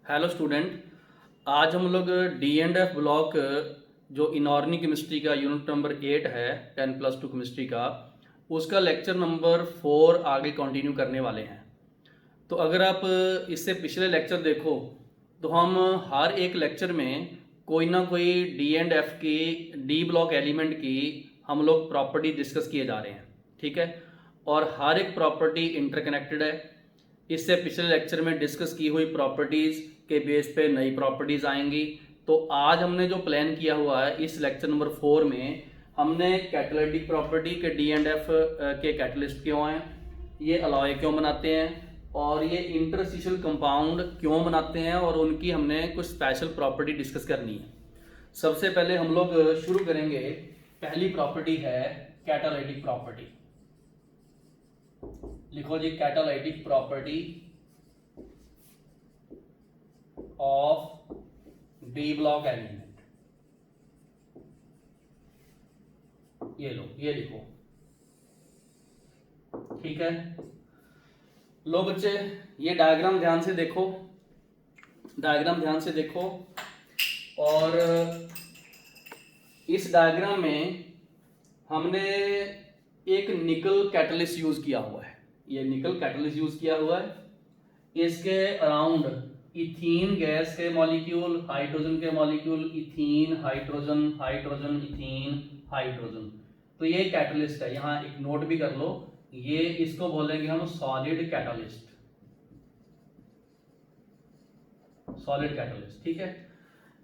Hello student. आज हम लोग डी एंड एफ ब्लॉक जो इनऑर्गेनिक केमिस्ट्री का यूनिट नंबर 8 है 10+2 केमिस्ट्री का, उसका लेक्चर नंबर 4 आगे कंटिन्यू करने वाले हैं। तो अगर आप इससे पिछले लेक्चर देखो तो हम हर एक लेक्चर में कोई ना कोई डी एंड एफ की डी ब्लॉक एलिमेंट की हम लोग प्रॉपर्टी डिस्कस किए जा रहे हैं, ठीक है। और हर एक प्रॉपर्टी इंटरकनेक्टेड है। इससे पिछले लेक्चर में डिस्कस की हुई प्रॉपर्टीज़ के बेस पे नई प्रॉपर्टीज़ आएंगी। तो आज हमने जो प्लान किया हुआ है इस लेक्चर नंबर 4 में, हमने कैटालिटिक प्रॉपर्टी के डी एंड एफ के कैटलिस्ट क्यों हैं, ये अलॉय क्यों बनाते हैं, और ये इंटरस्टिशियल कंपाउंड क्यों बनाते हैं, और उनकी हमने कुछ स्पेशल प्रॉपर्टी डिस्कस करनी है। सबसे पहले हम लोग शुरू करेंगे। पहली प्रॉपर्टी है कैटालिटिक प्रॉपर्टी। लिखो जी, catalytic property of D block element. ये लो, ये लिखो, ठीक है। लो बच्चे, ये डायग्राम ध्यान से देखो, डायग्राम ध्यान से देखो। और इस डायग्राम में हमने एक निकल कैटलिस्ट यूज किया हुआ है। ये निकल कैटलिस्ट यूज किया हुआ है। इसके अराउंड इथीन गैस के मॉलिक्यूल, हाइड्रोजन के molecule, ethene hydrogen, hydrogen ethene, hydrogen. तो ये कैटलिस्ट है। यहाँ एक नोट भी कर लो, ये इसको बोलेंगे हम सॉलिड कैटलिस्ट, सॉलिड कैटलिस्ट, ठीक है।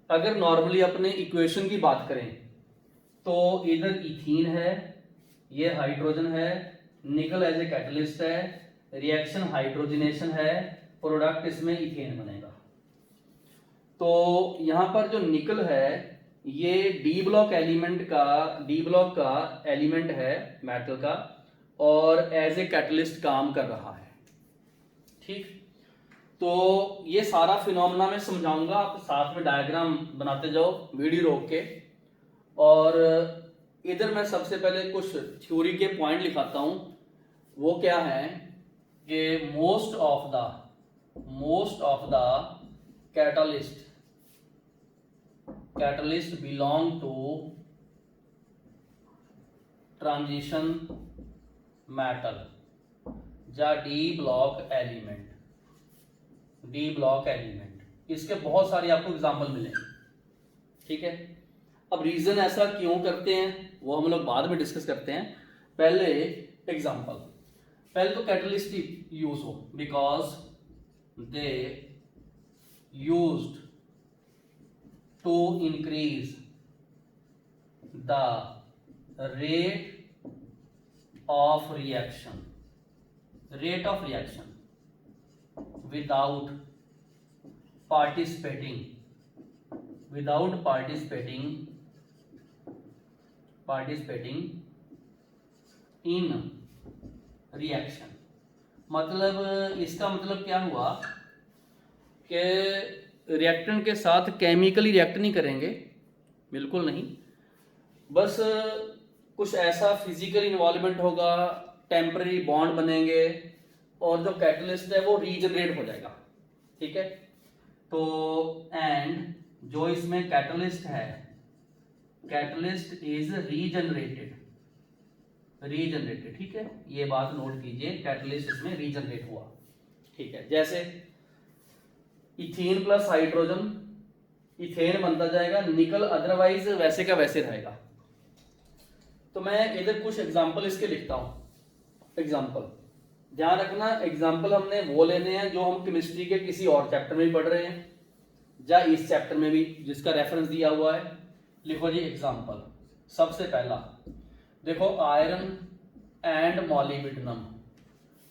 अगर नॉर्मली अपने इक्वेशन की बात करें तो इधर इथीन है, ये हाइड्रोजन है, निकल एज ए कैटलिस्ट है, रिएक्शन हाइड्रोजनेशन है, प्रोडक्ट इसमें इथेन बनेगा। तो यहां पर जो निकल है ये डी ब्लॉक एलिमेंट का, डी ब्लॉक का एलिमेंट है मेटल का, और एज ए कैटलिस्ट काम कर रहा है, ठीक। तो ये सारा फिनोमेना मैं समझाऊंगा, आप साथ में डायग्राम बनाते जाओ वीडियो रोक के। और इधर मैं सबसे पहले कुछ थ्योरी के पॉइंट लिखाता हूं। वो क्या है कि most of the catalyst belong to transition metal या डी ब्लॉक एलिमेंट। इसके बहुत सारे आपको एग्जांपल मिलेंगे, ठीक है। अब रीजन ऐसा क्यों करते हैं वो हम लोग बाद में डिस्कस करते हैं। पहले एग्जांपल, पहले तो कैटलिस्ट यूज हो because they used to increase the rate of reaction without participating in reaction। मतलब इसका मतलब क्या हुआ कि रिएक्टेंट के साथ केमिकली रिएक्ट नहीं करेंगे, बिल्कुल नहीं, बस कुछ ऐसा फिजिकल इन्वॉल्वमेंट होगा, टेम्पररी बॉन्ड बनेंगे, और जो कैटलिस्ट है वो रीजनरेट हो जाएगा, ठीक है। तो एंड जो इसमें कैटलिस्ट है, कैटलिस्ट इज रीजनरेटेड, ठीक है। ये बात नोट कीजिए, कैटलिस्ट इसमें रीजनरेट हुआ, ठीक है। जैसे इथीन प्लस हाइड्रोजन, इथेन बनता जाएगा, निकल अदरवाइज वैसे का वैसे रहेगा। तो मैं इधर कुछ एग्जांपल इसके लिखता हूं। एग्जांपल ध्यान रखना, एग्जांपल हमने वो लेने हैं जो हम केमिस्ट्री के किसी और चैप्टर में भी पढ़ रहे हैं या इस चैप्टर में भी जिसका रेफरेंस दिया हुआ है। लिखो जी एग्जांपल। सबसे पहला देखो, आयरन एंड मॉलिब्डेनम,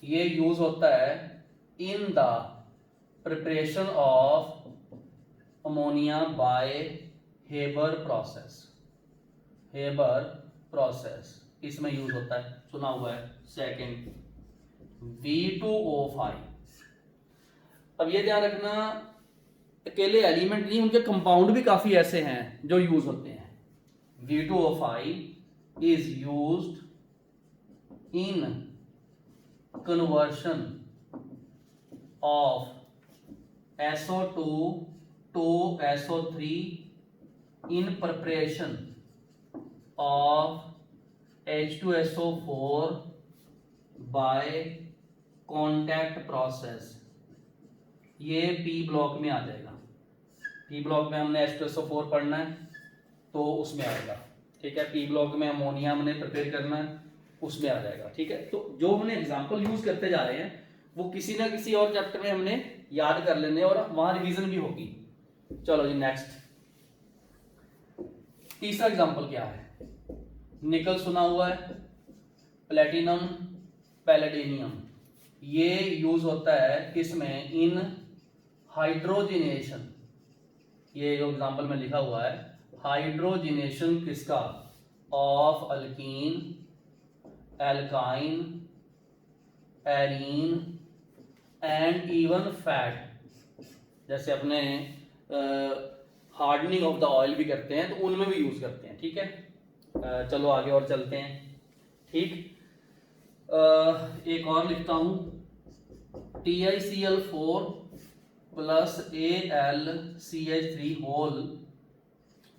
ये यूज होता है in the preparation of ammonia by Haber process, इसमें यूज होता है, सुना हुआ है। Second V2O5। अब ये ध्यान रखना, अकेले एलिमेंट नहीं, उनके कंपाउंड भी काफी ऐसे हैं जो यूज होते हैं। V2O5 is used in conversion of SO2 to SO3 in preparation of H2SO4 by contact process। ये P ब्लॉक में आ जाएगा। P ब्लॉक में हमने H2SO4 पढ़ना है तो उसमें आएगा, ठीक है। P ब्लॉक में अमोनिया हमने प्रिपेयर करना है, उसमें आ जाएगा, ठीक है। तो जो हमने एग्जांपल यूज करते जा रहे हैं वो किसी ना किसी और चैप्टर में हमने याद कर लेने और वहां रिवीजन भी होगी। चलो जी नेक्स्ट, तीसरा एग्जांपल क्या है? निकल सुना हुआ है, प्लेटिनम, पैलेडिनियम। ये यूज होता है किसमें? इन हाइड्रोजिनेशन। ये जो एग्जांपल में लिखा हुआ है, हाइड्रोजिनेशन किसका? Of alkyne, alkyne, arene and even fat. जैसे अपने हार्डनिंग ऑफ द ऑयल भी करते हैं तो उनमें भी यूज करते हैं, ठीक है। चलो आगे और चलते हैं, ठीक। एक और लिखता हूं, TiCl4 plus AlCH3 whole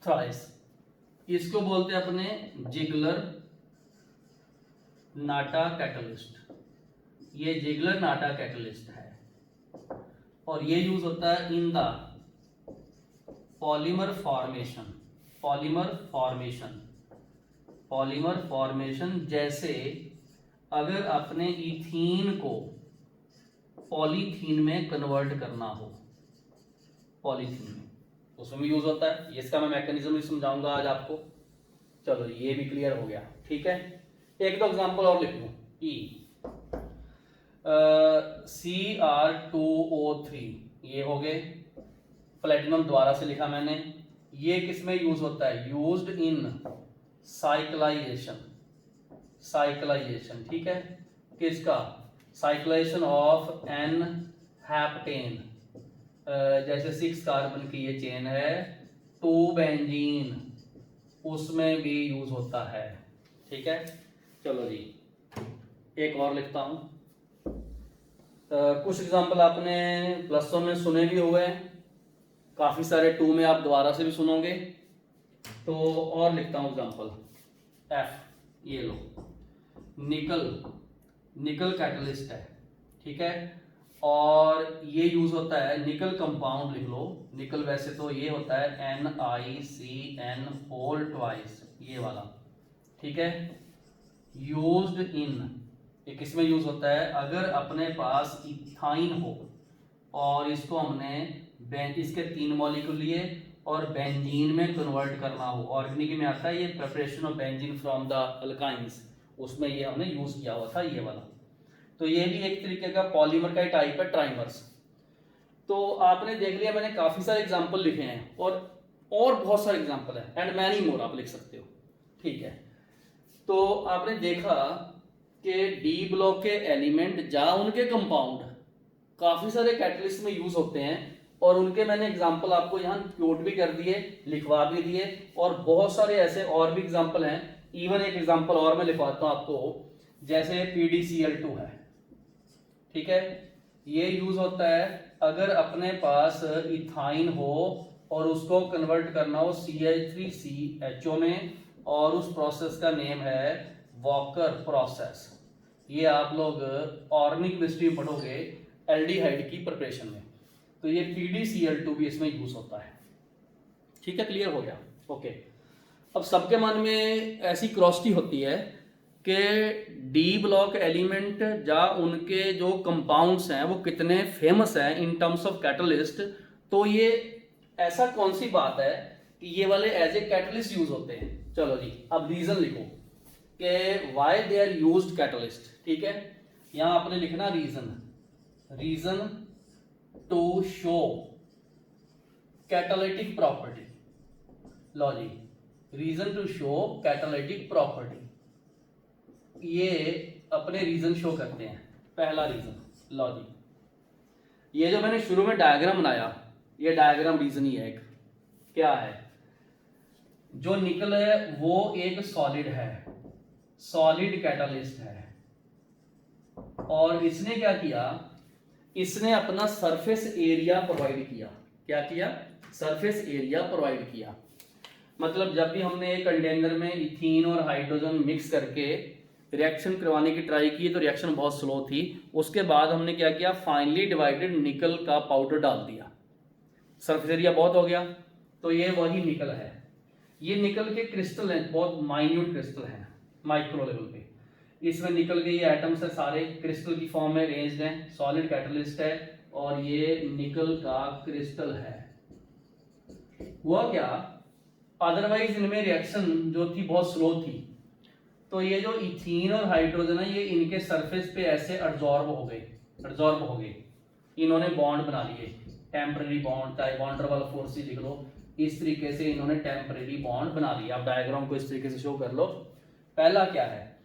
thrice. इसको बोलते हैं अपने जिगलर नाटा कैटलिस्ट। ये जिगलर नाटा कैटलिस्ट है और ये यूज होता है in the polymer formation. Polymer formation जैसे अगर अपने इथीन को पॉलीथीन में कन्वर्ट करना हो, पॉलीथीन में, उसमें भी यूज होता है। ये इसका मैं मैकेनिज्म भी समझाऊंगा आज आपको। चलो ये भी क्लियर हो गया, ठीक है। एक दो एग्जांपल और लिख लूं। Cr2O3 ये हो गए, प्लेटिनम द्वारा से लिखा मैंने। ये किसमें यूज होता है? यूज्ड इन साइक्लाइजेशन, ठीक है। किसका? Cyclization of n heptane. जैसे 6 कार्बन की ये चेन है, 2 बेंजीन, उसमें भी यूज होता है, ठीक है। चलो जी एक और लिखता हूं। कुछ एग्जांपल आपने प्लस 1 में सुने भी हुए हैं, काफी सारे 2 में आप दोबारा से भी सुनोगे। तो और लिखता हूं एग्जांपल। F, ये लो, निकल कैटलिस्ट है, ठीक है। और ये यूज होता है, निकल कंपाउंड लिख लो। निकल वैसे तो ये होता है NiCN होल ट्वाइस, ये वाला, ठीक है। यूज्ड इन, ये किसमें यूज होता है? अगर अपने पास इथाइन हो और इसको हमने इसके 3 मॉलिक्यूल लिए और बेंजीन में कन्वर्ट करना हो। ऑर्गेनिक में आता है ये preparation of benzene from the alkynes, उसमें ये हमने यूज किया हुआ था, ये वाला। तो ये भी एक तरीके का पॉलीमर का ही टाइप है, ट्राइमर्स। तो आपने देख लिया, मैंने काफी सारे एग्जांपल लिखे हैं और बहुत सारे एग्जांपल है, एंड मैनी मोर आप लिख सकते हो, ठीक है। तो आपने देखा कि डी ब्लॉक के एलिमेंट या उनके कंपाउंड काफी सारे कैटलिस्ट में यूज होते हैं और उनके मैंने एग्जांपल आपको यहाँ क्योट भी कर दिए, लिखवा भी दिए, और बहुत सारे ऐसे और भी एग्जांपल हैं। इवन एक एग्जांपल और मैं लिखवाता हूँ आपको, जैसे PdCl2 है, ठीक है। ये यूज होता है अगर अपने पास इथाइन हो और उसको कन्वर्ट करना हो CH3CHO में, और उस प्रोसेस का नेम है वॉकर प्रोसेस। ये आप लोग ऑर्गेनिक केमिस्ट्री में पढ़ोगे एल्डिहाइड की प्रिपरेशन में। तो ये PdCl2 भी इसमें यूज होता है, ठीक है। क्लियर हो गया, ओके। अब सबके मन में ऐसी क्रोसिटी होती है कि डी ब्लॉक एलिमेंट या उनके जो कंपाउंड्स हैं वो कितने फेमस हैं इन टर्म्स ऑफ कैटलिस्ट। तो ये ऐसा कौन सी बात है कि ये वाले एज ए कैटलिस्ट यूज होते हैं? चलो जी अब रीजन लिखो कि why they are used catalyst, ठीक है। यहां आपने लिखना reason to show catalytic property. लो जी, reason to show catalytic property, ये अपने रीजन शो करते हैं। पहला रीजन, लो जी, ये जो मैंने शुरू में डायग्राम बनाया, ये डायग्राम रीजन ही है एक। क्या है? जो निकल है वो एक सॉलिड है, सॉलिड कैटालिस्ट है, और इसने क्या किया इसने अपना सरफेस एरिया प्रोवाइड किया। क्या किया? सरफेस एरिया प्रोवाइड किया। मतलब जब भी हमने एक कंटेनर में इथीन और हाइड्रोजन मिक्स करके रिएक्शन करवाने की ट्राई की तो रिएक्शन बहुत स्लो थी। उसके बाद हमने क्या किया, फाइनली डिवाइडेड निकल का पाउडर डाल दिया, सरफेस एरिया बहुत हो गया। तो ये वही निकल है। ये निकल के क्रिस्टल हैं, बहुत माइन्यूट क्रिस्टल हैं, माइक्रो लेवल पे। इसमें निकल के ये एटम्स है, सारे क्रिस्टल की फॉर्म में अरेंज्ड हैं, सॉलिड कैटलिस्ट है और ये निकल का क्रिस्टल है। हुआ क्या, अदरवाइज इनमें रिएक्शन जो थी बहुत स्लो थी। तो ये जो इथीन और हाइड्रोजन है ये इनके सरफेस पे ऐसे एब्जॉर्ब हो गए। इन्होंने बॉन्ड बना लिए, टेम्परेरी बॉन्ड, चाहे वॉन डर वाल फोर्स लिख लो, इस तरीके से इन्होंने टेम्परेरी बॉन्ड बना लिया। आप डायग्राम को इस तरीके से शो कर लो। पहला क्या है,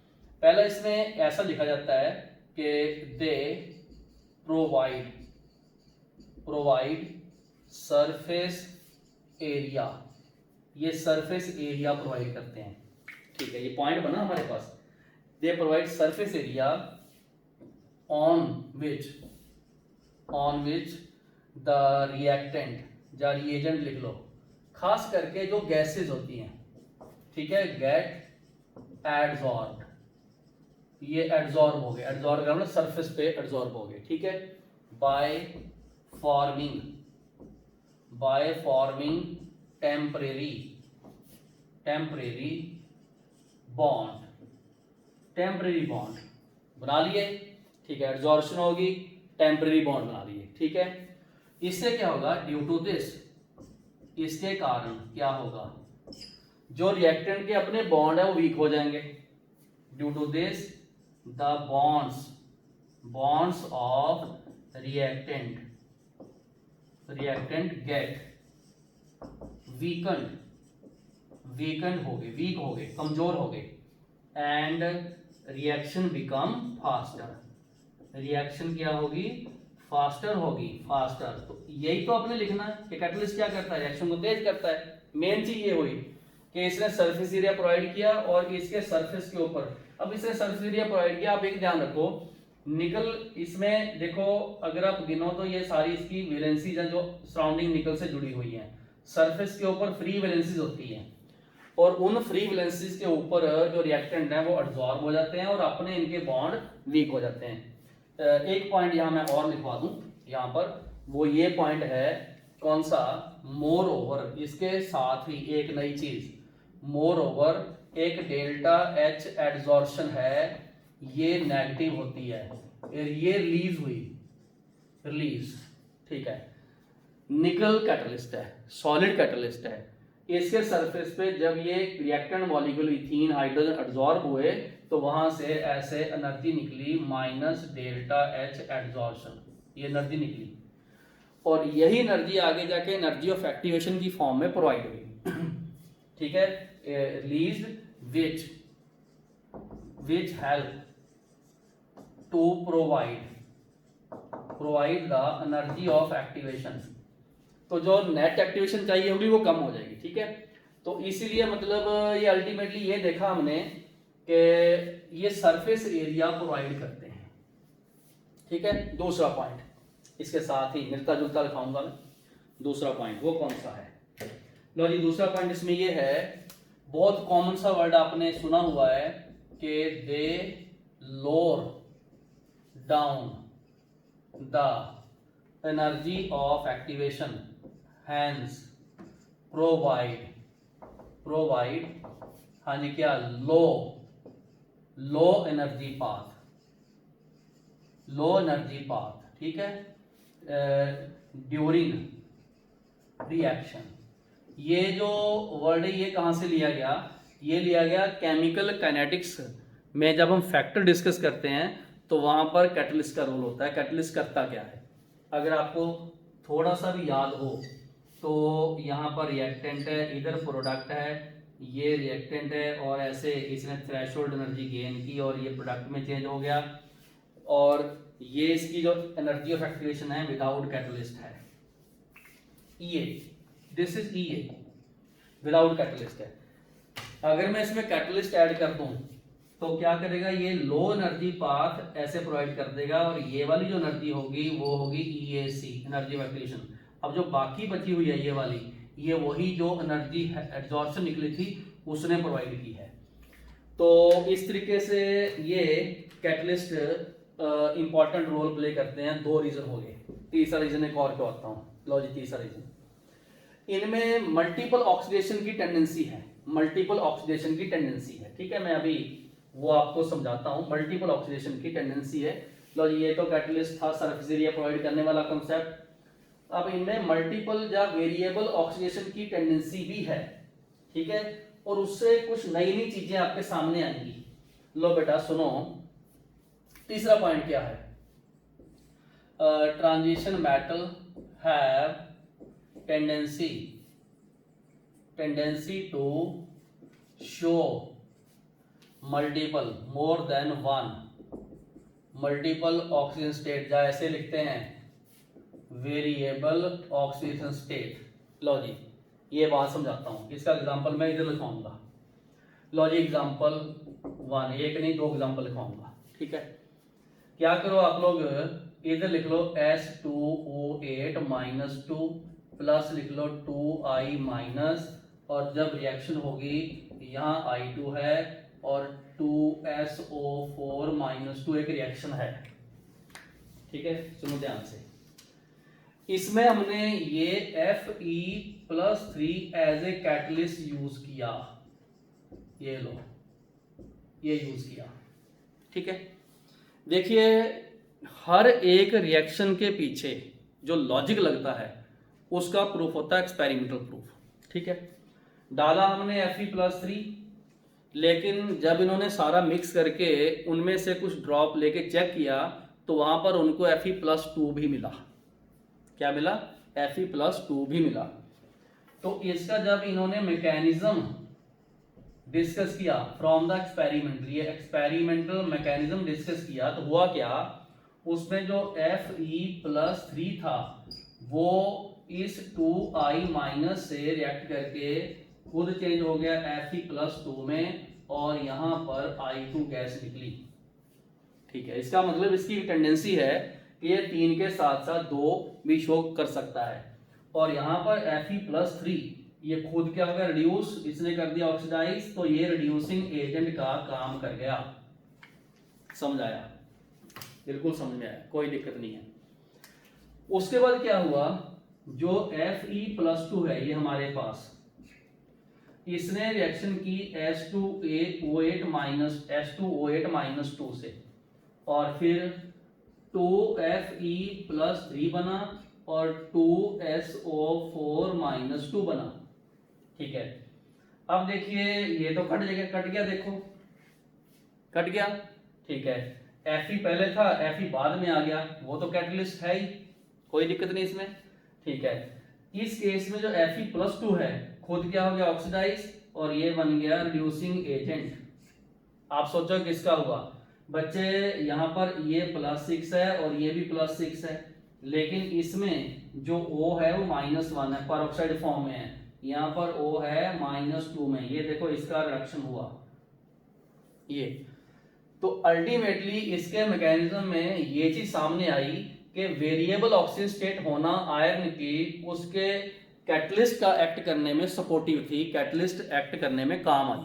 पहला इसमें ऐसा लिखा जाता है कि दे प्रोवाइड सरफेस एरिया, ये सरफेस एरिया प्रोवाइड करते हैं। ठीक है, ये पॉइंट बना हमारे पास। They provide surface area on which the reactant या रिएजेंट लिख लो, खास करके जो गैसेस होती हैं, ठीक है, गेट एडजॉर्ब, ये एडजॉर्ब हो गए, एडजॉर्ब का मतलब सरफेस पे एडजॉर्ब हो गए। ठीक है, बाय फॉर्मिंग टेम्परेरी बॉन्ड बना लिए। ठीक है, एडजॉर्प्शन होगी, टेम्परेरी बॉन्ड बना लिए। ठीक है, इससे क्या होगा, ड्यू टू दिस, इसके कारण क्या होगा, जो रिएक्टेंट के अपने बॉन्ड है वो वीक हो जाएंगे। Due to this the bonds of reactant get weakened हो गए, वीक हो गए, कमजोर हो गए। And reaction become faster, reaction क्या होगी, फास्टर होगी, फास्टर। तो यही तो आपने लिखना है कि कैटलिस्ट क्या करता है, रिएक्शन को तेज करता है। मेन चीज ये हुई कि इसने सरफेस एरिया प्रोवाइड किया और इसके सरफेस के ऊपर, अब इसने सरफेस एरिया प्रोवाइड किया। आप एक ध्यान रखो, निकल इसमें देखो, अगर आप गिनो तो ये सारी इसकी वैलेंसीज हैं जो सराउंडिंग निकल से जुड़ी हुई हैं। सरफेस के ऊपर फ्री वैलेंसीज होती हैं और उन फ्री वैलेंसीज के ऊपर जो रिएक्टेंट हैं वो एब्जॉर्ब हो जाते हैं और अपने इनके बॉन्ड वीक हो जाते हैं। एक पॉइंट यहाँ मैं और लिखवा दूं यहाँ पर, वो ये पॉइंट है, कौन सा, मोर ओवर, इसके साथ ही एक नई चीज, मोर ओवर एक डेल्टा एच एडजॉर्प्शन है, ये नेगेटिव होती है, ये रिलीज। ठीक है, निकल कैटलिस्ट है, सॉलिड कैटलिस्ट है। इसके सरफेस पे जब ये reactant molecule ethene hydrogen absorb हुए तो वहां से ऐसे एनर्जी निकली माइनस डेल्टा एच एडजॉर्प्शन, ये एनर्जी निकली और यही एनर्जी आगे जाके एनर्जी ऑफ एक्टिवेशन की फॉर्म में प्रोवाइड हुई। ठीक है, release which help to provide the energy of activation. तो जो नेट एक्टिवेशन चाहिए होगी वो कम हो जाएगी। ठीक है, तो इसीलिए मतलब ये अल्टीमेटली ये देखा हमने कि ये सरफेस एरिया प्रोवाइड करते हैं। ठीक है, दूसरा पॉइंट इसके साथ ही मिलता जुलता लिखाऊंगा मैं। दूसरा पॉइंट वो कौन सा है, लो जी, दूसरा पॉइंट इसमें ये है, बहुत कॉमन सा वर्ड आपने सुना हुआ है कि they lower down the energy of activation, hence provide हाँ जी क्या, लो एनर्जी पाथ। ठीक है, ड्यूरिंग रिएक्शन। ये जो वर्ड है ये कहाँ से लिया गया, ये लिया गया केमिकल काइनेटिक्स में। जब हम फैक्टर डिस्कस करते हैं तो वहां पर कैटलिस्ट का रोल होता है। कैटलिस्ट करता क्या है, अगर आपको थोड़ा सा भी याद हो तो यहाँ पर रिएक्टेंट है, इधर प्रोडक्ट है, ये रिएक्टेंट है और ऐसे इसने थ्रेशोल्ड एनर्जी गेन की और ये प्रोडक्ट में चेंज हो गया और ये इसकी जो एनर्जी ऑफ एक्टिवेशन है विदाउट कैटलिस्ट है, EA, this is EA, without catalyst है। अगर मैं इसमें कैटलिस्ट ऐड कर दूं तो क्या करेगा, ये लो एनर्जी पाथ ऐसे प्रोवाइड कर देगा और ये वाली जो एनर्जी होगी वो होगी EAC, एनर्जी ऑफ एक्टिवेशन। अब जो बाकी बची हुई है ये वाली, ये वही जो एनर्जी एब्जॉर्प्शन निकली थी उसने प्रोवाइड की है। तो इस तरीके से ये कैटलिस्ट इंपॉर्टेंट रोल प्ले करते हैं। 2 रीजन हो गए, तीसरा रीजन एक और बताता हूँ। लो जी, तीसरा रीजन, इनमें मल्टीपल ऑक्सीडेशन की टेंडेंसी है, मल्टीपल ऑक्सीडेशन की टेंडेंसी है। ठीक है, मैं अभी वो आपको समझाता हूँ। मल्टीपल ऑक्सीडेशन की टेंडेंसी है। लो जी, ये तो कैटलिस्ट था, सरफेस एरिया प्रोवाइड करने वाला कंसेप्ट। अब इनमें मल्टीपल या वेरिएबल ऑक्सीडेशन की टेंडेंसी भी है। ठीक है, और उससे कुछ नई नई चीजें आपके सामने आएंगी। लो बेटा सुनो, तीसरा पॉइंट क्या है, transition metal have tendency to show multiple, more than one multiple oxygen state, या ऐसे लिखते हैं वेरिएबल ऑक्सीजन स्टेट। लो जी, ये बात समझाता हूं, इसका एग्जांपल मैं इधर लिखवाऊंगा। लो जी, एग्जांपल 1, एक नहीं 2 एग्जांपल लिखवाऊंगा। ठीक है, क्या करो आप लोग, इधर लिख लो S2O8 -2 प्लस लिख लो 2I माइनस, और जब रिएक्शन होगी यहाँ I2 है और 2SO4 -2 एक रिएक्शन है। ठीक है, सुनो ध्यान से, इसमें हमने ये Fe+3 as a catalyst use किया, ये लो ये यूज किया। ठीक है, देखिए हर एक रिएक्शन के पीछे जो लॉजिक लगता है उसका प्रूफ होता है एक्सपेरिमेंटल प्रूफ। ठीक है, डाला हमने Fe+3, लेकिन जब इन्होंने सारा मिक्स करके उनमें से कुछ ड्रॉप लेके चेक किया तो वहां पर उनको Fe+2 भी मिला। क्या मिला? Fe+2 भी मिला। तो इसका जब इन्होंने मैकेनिज्म डिस्कस किया फ्रॉम द एक्सपेरिमेंट, ये एक्सपेरिमेंटल मैकेनिज्म डिस्कस किया, तो हुआ क्या, उसमें जो Fe+3 था वो इस 2I- से रिएक्ट करके खुद चेंज हो गया Fe+2 में, और यहां पर I2 गैस निकली। ठीक है, इसका मतलब इसकी टेंडेंसी है कि ये 3 के साथ साथ 2 भी शो कर सकता है। और यहां पर Fe+3 ये खुद क्या हो गया, रिड्यूस, इसने कर दिया ऑक्सीडाइज, तो ये रिड्यूसिंग एजेंट का काम कर गया। समझ आया? बिल्कुल समझ में आया, कोई दिक्कत नहीं है। उसके बाद क्या हुआ, जो Fe+2 है ये हमारे पास, इसने रिएक्शन की S2O8 -2 से, और फिर 2Fe+3 बना और 2SO4 -2 बना। ठीक है, अब देखिए ये तो कट गया, देखो कट गया। ठीक है, Fe पहले था, Fe बाद में आ गया, वो तो कैटलिस्ट है ही, कोई दिक्कत नहीं इसमें। ठीक है, इस केस में जो Fe+2 है खुद क्या हो गया, ऑक्सीडाइज, और ये बन गया रिड्यूसिंग एजेंट। आप सोचो किसका हुआ बच्चे, यहां पर ये +6 है और ये भी +6 है, लेकिन इसमें जो O है वो -1 है, परऑक्साइड फॉर्म में है, यहां पर O है -2 में, ये देखो इसका रिडक्शन हुआ ये। तो अल्टीमेटली इसके मैकेनिज्म में ये चीज सामने आई कि वेरिएबल ऑक्सीजन स्टेट होना आयरन की उसके कैटलिस्ट का एक्ट करने में सपोर्टिव थी, कैटलिस्ट एक्ट करने में काम आई,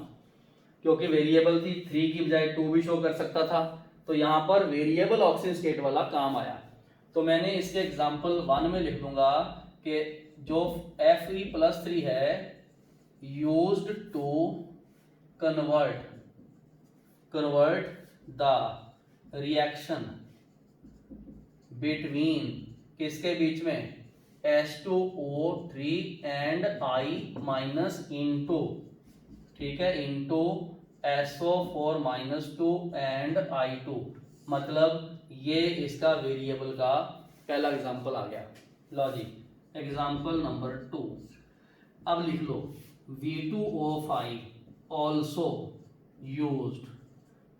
क्योंकि वेरिएबल थी, 3 की बजाय 2 भी शो कर सकता था, तो यहां पर वेरिएबल ऑक्सीजन स्टेट वाला काम आया। तो मैंने इसके एग्जांपल 1 में लिख दूंगा कि जो Fe+3 है used to convert the reaction between, किसके बीच में, S2O3 एंड I- इनटू, ठीक है, इनटू SO4 -2 एंड I2, मतलब ये इसका वेरिएबल का पहला एग्जांपल आ गया। लो जी, एग्जांपल नंबर 2, अब लिख लो V2O5 ऑल्सो यूज्ड,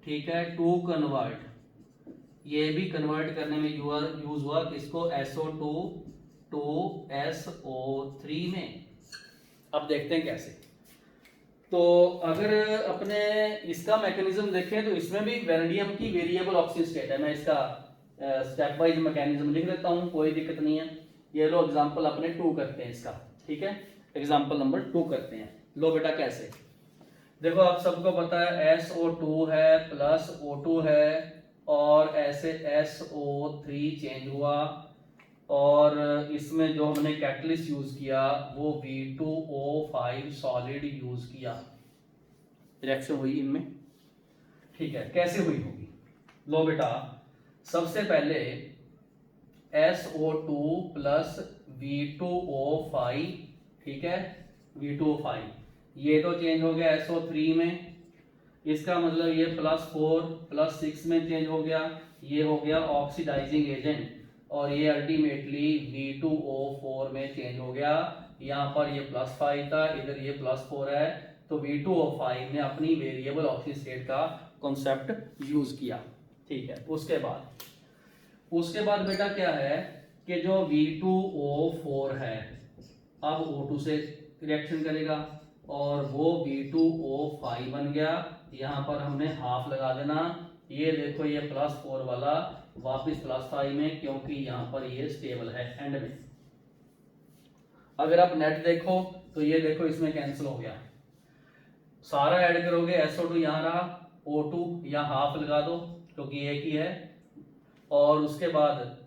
ठीक है, टू कन्वर्ट, ये भी कन्वर्ट करने में यूज हुआ किसको, SO2 to SO3 में। अब देखते हैं कैसे। तो अगर अपने इसका मैकेनिज्म देखें तो इसमें भी वेनेडियम की वेरिएबल ऑक्सीजन स्टेट है। मैं इसका स्टेप वाइज मैकेनिज्म लिख देता हूँ, कोई दिक्कत नहीं है। ये लो एग्जांपल अपने 2 करते हैं इसका, ठीक है। एग्जांपल नंबर 2 करते हैं। लो बेटा कैसे, देखो आप सबको पता है SO2 है प्लस O2 है और ऐसे SO3 चेंज हुआ और इसमें जो हमने कैटलिस्ट यूज किया वो V2O5 सॉलिड यूज किया, रिएक्शन हुई इनमें, ठीक है। कैसे हुई होगी, लो बेटा सबसे पहले SO2 प्लस V2O5, ठीक है, V2O5 ये तो चेंज हो गया SO3 में, इसका मतलब ये +4 +6 में चेंज हो गया, ये हो गया ऑक्सीडाइजिंग एजेंट और ये अल्टीमेटली V2O4 में चेंज हो गया। यहाँ पर ये +5 था, इधर ये +4 है, तो V2O5 ने अपनी वेरिएबल ऑक्सीजन स्टेट का कॉन्सेप्ट यूज किया, ठीक है। उसके बाद बेटा क्या है कि जो V2O4 है अब O2 से रिएक्शन करेगा और वो V2O5 बन गया। यहाँ पर हमने हाफ लगा देना, ये देखो ये +4 वाला वापस +5 में, क्योंकि यहाँ पर ये स्टेबल है एंड में। अगर आप नेट देखो तो ये देखो इसमें कैंसिल हो गया, सारा ऐड करोगे SO2 यहाँ रहा, O2 यहाँ हाफ लगा दो क्योंकि एक ही है, और उसके बाद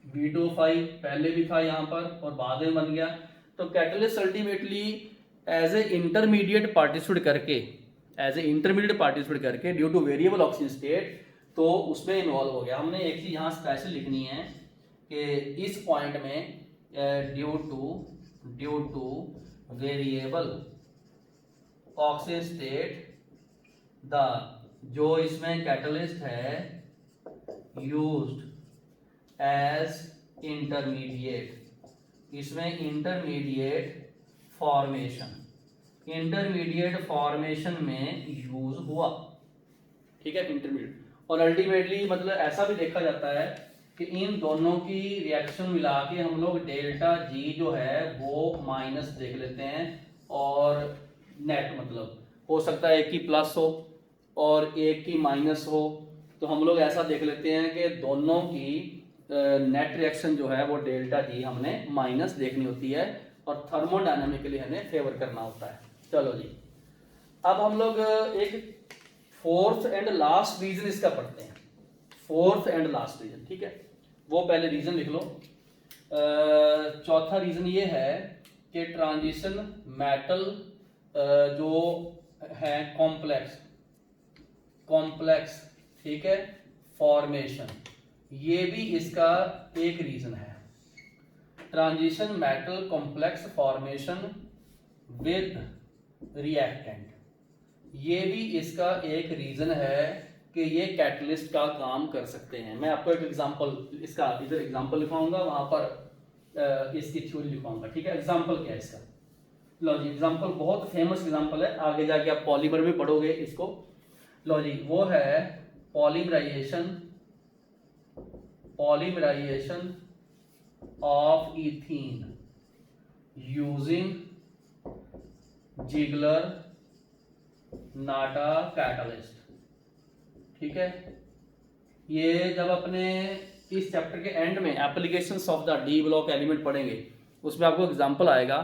V2O5 पहले भी था यहाँ पर और बाद में बन गया। तो catalyst ultimately as a intermediate participate करके due to variable oxygen state तो उसमें इन्वॉल्व हो गया। हमने एक चीज यहाँ स्पेशल लिखनी है कि इस पॉइंट में due to variable oxygen state the जो इसमें कैटलिस्ट है यूज्ड एज इंटरमीडिएट, इसमें इंटरमीडिएट फॉर्मेशन में यूज हुआ, ठीक है, इंटरमीडिएट। और अल्टीमेटली मतलब ऐसा भी देखा जाता है कि इन दोनों की रिएक्शन मिला के हम लोग डेल्टा जी जो है वो माइनस देख लेते हैं और नेट मतलब हो सकता है एक की प्लस हो और एक की माइनस हो, तो हम लोग ऐसा देख लेते हैं कि दोनों की नेट रिएक्शन जो है वो डेल्टा जी हमने माइनस देखनी होती है और थर्मोडायनामिकली हमें फेवर करना होता है। चलो जी, अब हम लोग एक फोर्थ एंड लास्ट रीजन इसका पढ़ते हैं, फोर्थ एंड लास्ट रीजन, ठीक है। वो पहले रीजन लिख लो। चौथा रीजन ये है कि ट्रांजिशन मेटल जो है कॉम्प्लेक्स, ठीक है, फॉर्मेशन, ये भी इसका एक रीजन है। Transition metal complex formation with reactant, ये भी इसका एक रीजन है कि ये कैटलिस्ट का काम कर सकते हैं। मैं आपको एक एग्जांपल इसका इधर एग्जांपल लिखवाऊंगा, वहां पर इसकी थ्योरी लिखवाऊंगा, ठीक है। एग्जांपल क्या है इसका, लो जी, एग्जांपल बहुत फेमस एग्जांपल है, आगे जाके आप पॉलीमर भी पढ़ोगे इसको। लो जी, वो है polymerization of ethene using Ziegler Natta catalyst, ठीक है। ये जब अपने इस चैप्टर के एंड में applications of the d block element पढ़ेंगे उसमें आपको एग्जांपल आएगा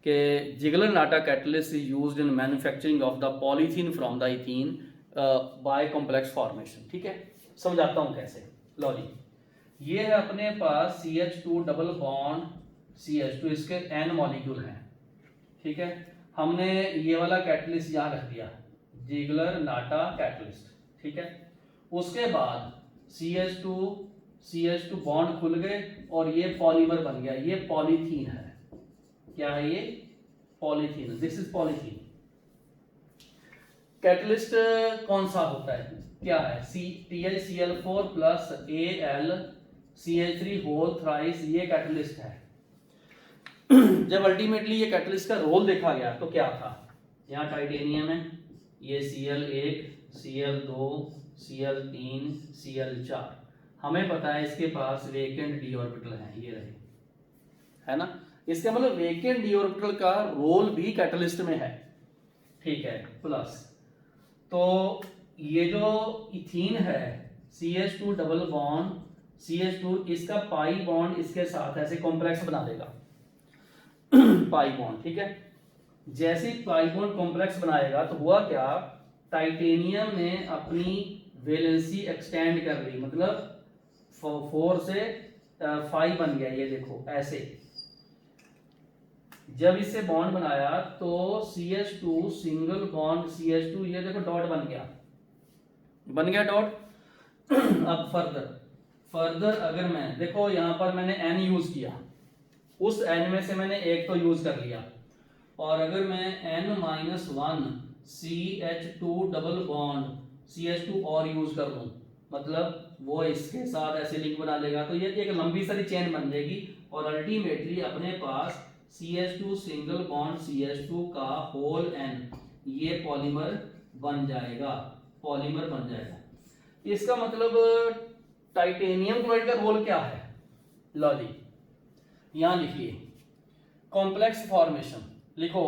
कि Ziegler Natta catalyst is used in manufacturing of the polythene from the ethene by complex formation, ठीक है। समझाता हूं कैसे। लो जी, ये है अपने पास CH2 डबल बॉन्ड CH2, इसके N मॉलिक्यूल हैं, ठीक है। हमने ये वाला कैटलिस्ट यहाँ रख दिया, जिगलर नाटा कैटलिस्ट, ठीक है। उसके बाद CH2 बॉन्ड खुल गए और ये पॉलीमर बन गया, ये पॉलीथीन है। क्या है ये? Polythene, this is polythene. Catalyst कौन सा होता है, क्या है? TiCl4 plus AlCH3 whole thrice, ये कैटलिस्ट है। जब अल्टीमेटली ये कैटलिस्ट का रोल देखा गया तो क्या था, यहाँ टाइटेनियम है, ये Cl1 Cl2 Cl3 Cl4, हमें पता है इसके पास वेकेंट डी ऑर्बिटल है, ये रहे, है ना। इसका मतलब वेकेंट डी ऑर्बिटल का रोल भी कैटलिस्ट में है, ठीक है, प्लस। तो ये जो इथीन है CH2 डबल बॉन्ड CH2, इसका पाई बॉन्ड इसके साथ ऐसे कॉम्प्लेक्स बना देगा पाई बॉन्ड, ठीक है। जैसे ही पाई बॉन्ड कॉम्प्लेक्स बनाएगा तो हुआ क्या, टाइटेनियम ने अपनी वैलेंसी एक्सटेंड कर ली, मतलब 4 से 5 बन गया, ये देखो ऐसे। जब इससे बॉन्ड बनाया तो CH2 सिंगल बॉन्ड CH2, ये देखो डॉट बन गया डॉट। अब फर्दर अगर मैं देखो यहां पर मैंने N यूज किया, उस N में से मैंने एक तो यूज कर लिया, और अगर मैं N-1 CH2 double bond CH2 और यूज कर लूं, मतलब वो इसके साथ ऐसे लिंक बना लेगा, तो ये एक लंबी सारी चेन बन जाएगी, और अल्टीमेटली अपने पास CH2 सिंगल बॉन्ड CH2 का होल N, ये पॉलीमर बन जाएगा, इसका मतलब टाइटेनियम क्लोराइड का रोल क्या है, लो जी यहां लिखिए, कॉम्प्लेक्स फॉर्मेशन लिखो,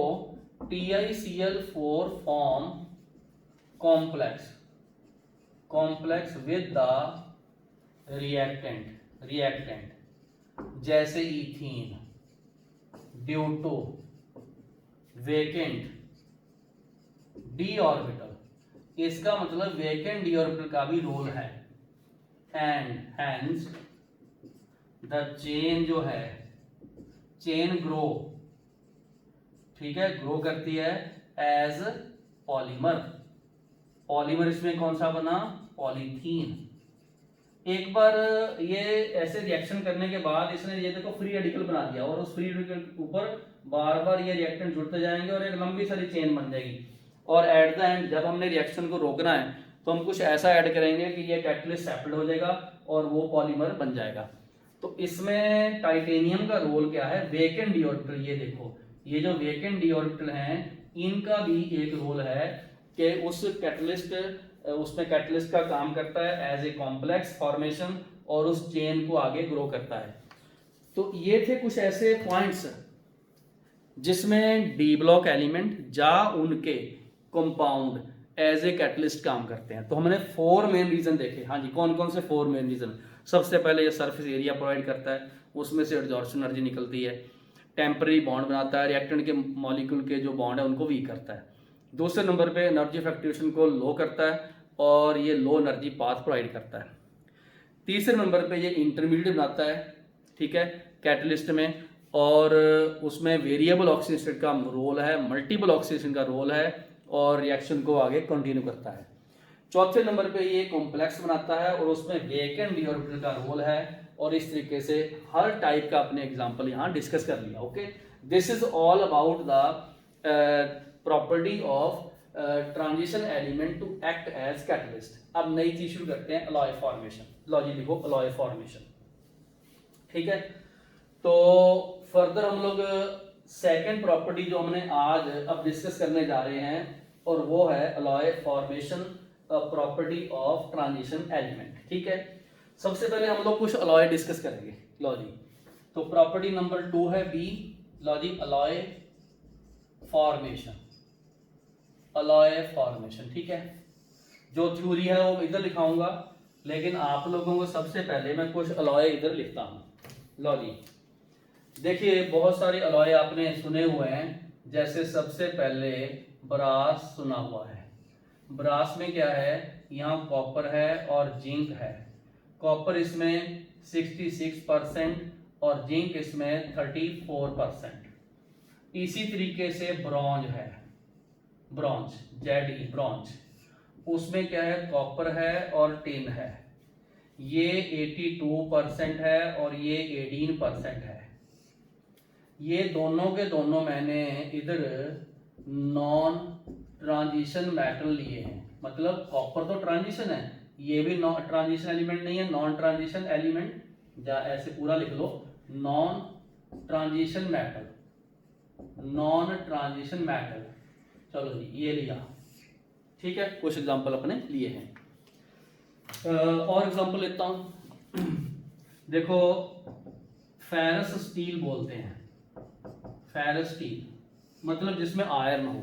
TiCl4 form complex with the reactant जैसे ethene due to vacant D orbital, इसका मतलब वेकेंट डी ऑर्बिटल का भी रोल है, एंड हेंस द चेन जो है, चेन ग्रो, ठीक है, ग्रो करती है एज पॉलीमर इसमें कौन सा बना, पॉलीथीन। एक बार ये ऐसे रिएक्शन करने के बाद इसने ये देखो फ्री रेडिकल बना दिया, और उस फ्री रेडिकल के ऊपर बार बार ये रिएक्टेंट जुड़ते जाएंगे और एक लंबी सारी चेन बन जाएगी, और एट द एंड जब हमने रिएक्शन को रोकना है तो हम कुछ ऐसा ऐड करेंगे कि ये कैटलिस्ट सेपरेट हो जाएगा और वो पॉलीमर बन जाएगा। तो इसमें टाइटेनियम का रोल क्या है, वेकेंट डी ऑर्बिटल, ये देखो ये जो वेकेंट डी ऑर्बिटल हैं इनका भी एक रोल है कि उसमें कैटलिस्ट का काम करता है एज ए कॉम्प्लेक्स फॉर्मेशन, और उस चेन को आगे ग्रो करता है। तो ये थे कुछ ऐसे पॉइंट्स जिसमें डी ब्लॉक एलिमेंट या उनके कंपाउंड एज ए कैटलिस्ट काम करते हैं। तो हमने 4 मेन रीजन देखे। हाँ जी, कौन कौन से 4 मेन रीजन? सबसे पहले ये सरफेस एरिया प्रोवाइड करता है, उसमें से एब्जॉर्प्शन एनर्जी निकलती है, टेम्पररी बॉन्ड बनाता है, रिएक्टेंट के मॉलिक्यूल के जो बॉन्ड है उनको वीक करता है। दूसरे नंबर पे एनर्जी फ्लक्चुएशन को लो करता है और ये लो एनर्जी पाथ प्रोवाइड करता है। तीसरे नंबर पे ये इंटरमीडिएट बनाता है, ठीक है, कैटलिस्ट में, और उसमें वेरिएबल ऑक्सीडेशन का रोल है, मल्टीपल ऑक्सीडेशन का रोल है, और रिएक्शन को आगे कंटिन्यू करता है। चौथे नंबर पे ये कॉम्प्लेक्स बनाता है और उसमें वेकेंट डी ऑर्बिटल का रोल है, और इस तरीके से हर टाइप का अपने एग्जांपल यहाँ डिस्कस कर लिया। Okay, this is all about the property of transition element to act as catalyst. अब नई चीज शुरू करते हैं, अलॉय फॉर्मेशन। लॉ जी लिखो, अलॉय फॉर्मेशन, ठीक है। तो फर्दर हम लोग सेकेंड प्रॉपर्टी जो हमने आज अब डिस्कस करने जा रहे हैं, और वो है alloy formation property of transition element, ठीक है। सबसे पहले हम लोग कुछ अलॉय डिस्कस करेंगे। लो जी, तो प्रॉपर्टी नंबर 2 है बी। लो जी, अलॉय फॉर्मेशन, ठीक है। जो थ्योरी है वो इधर लिखाऊंगा, लेकिन आप लोगों को सबसे पहले मैं कुछ अलॉय इधर लिखता हूं। लो जी, देखिए बहुत सारे अलॉय आपने सुने हुए हैं, जैसे सबसे पहले ब्रास सुना हुआ है। ब्रास में क्या है, यहाँ कॉपर है और जिंक है। कॉपर इसमें 66% और जिंक इसमें 34%। इसी तरीके से ब्रॉन्ज है, ब्रॉन्ज ब्रॉन्ज, उसमें क्या है, कॉपर है और टिन है। ये 82% है और ये 18% है। ये दोनों के दोनों मैंने इधर नॉन ट्रांजिशन मेटल लिए हैं, मतलब कॉपर तो ट्रांजिशन है, ये भी नॉन ट्रांजिशन एलिमेंट नहीं है, नॉन ट्रांजिशन एलिमेंट, या ऐसे पूरा लिख लो, नॉन ट्रांजिशन मेटल। चलो जी, ये लिया, ठीक है। कुछ एग्जांपल अपने लिए हैं, और एग्जांपल लेता हूं। देखो, फेरस स्टील बोलते हैं, फेरस स्टील मतलब जिसमें आयरन हो।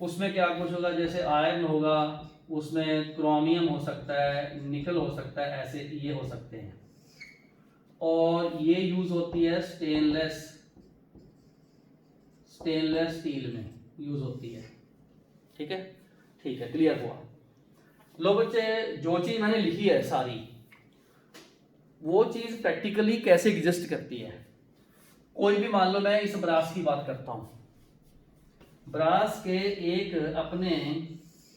उसमें क्या कुछ होगा, जैसे आयरन होगा, उसमें क्रोमियम हो सकता है, निकल हो सकता है, ऐसे ये हो सकते हैं। और ये यूज होती है स्टेनलेस स्टील में यूज होती है। ठीक है, ठीक है, क्लियर हुआ। लो बच्चे, जो चीज मैंने लिखी है सारी, वो चीज प्रैक्टिकली कैसे एग्जिस्ट करती है। कोई भी, मान लो मैं इस ब्रास की बात करता हूं, ब्रास के एक अपने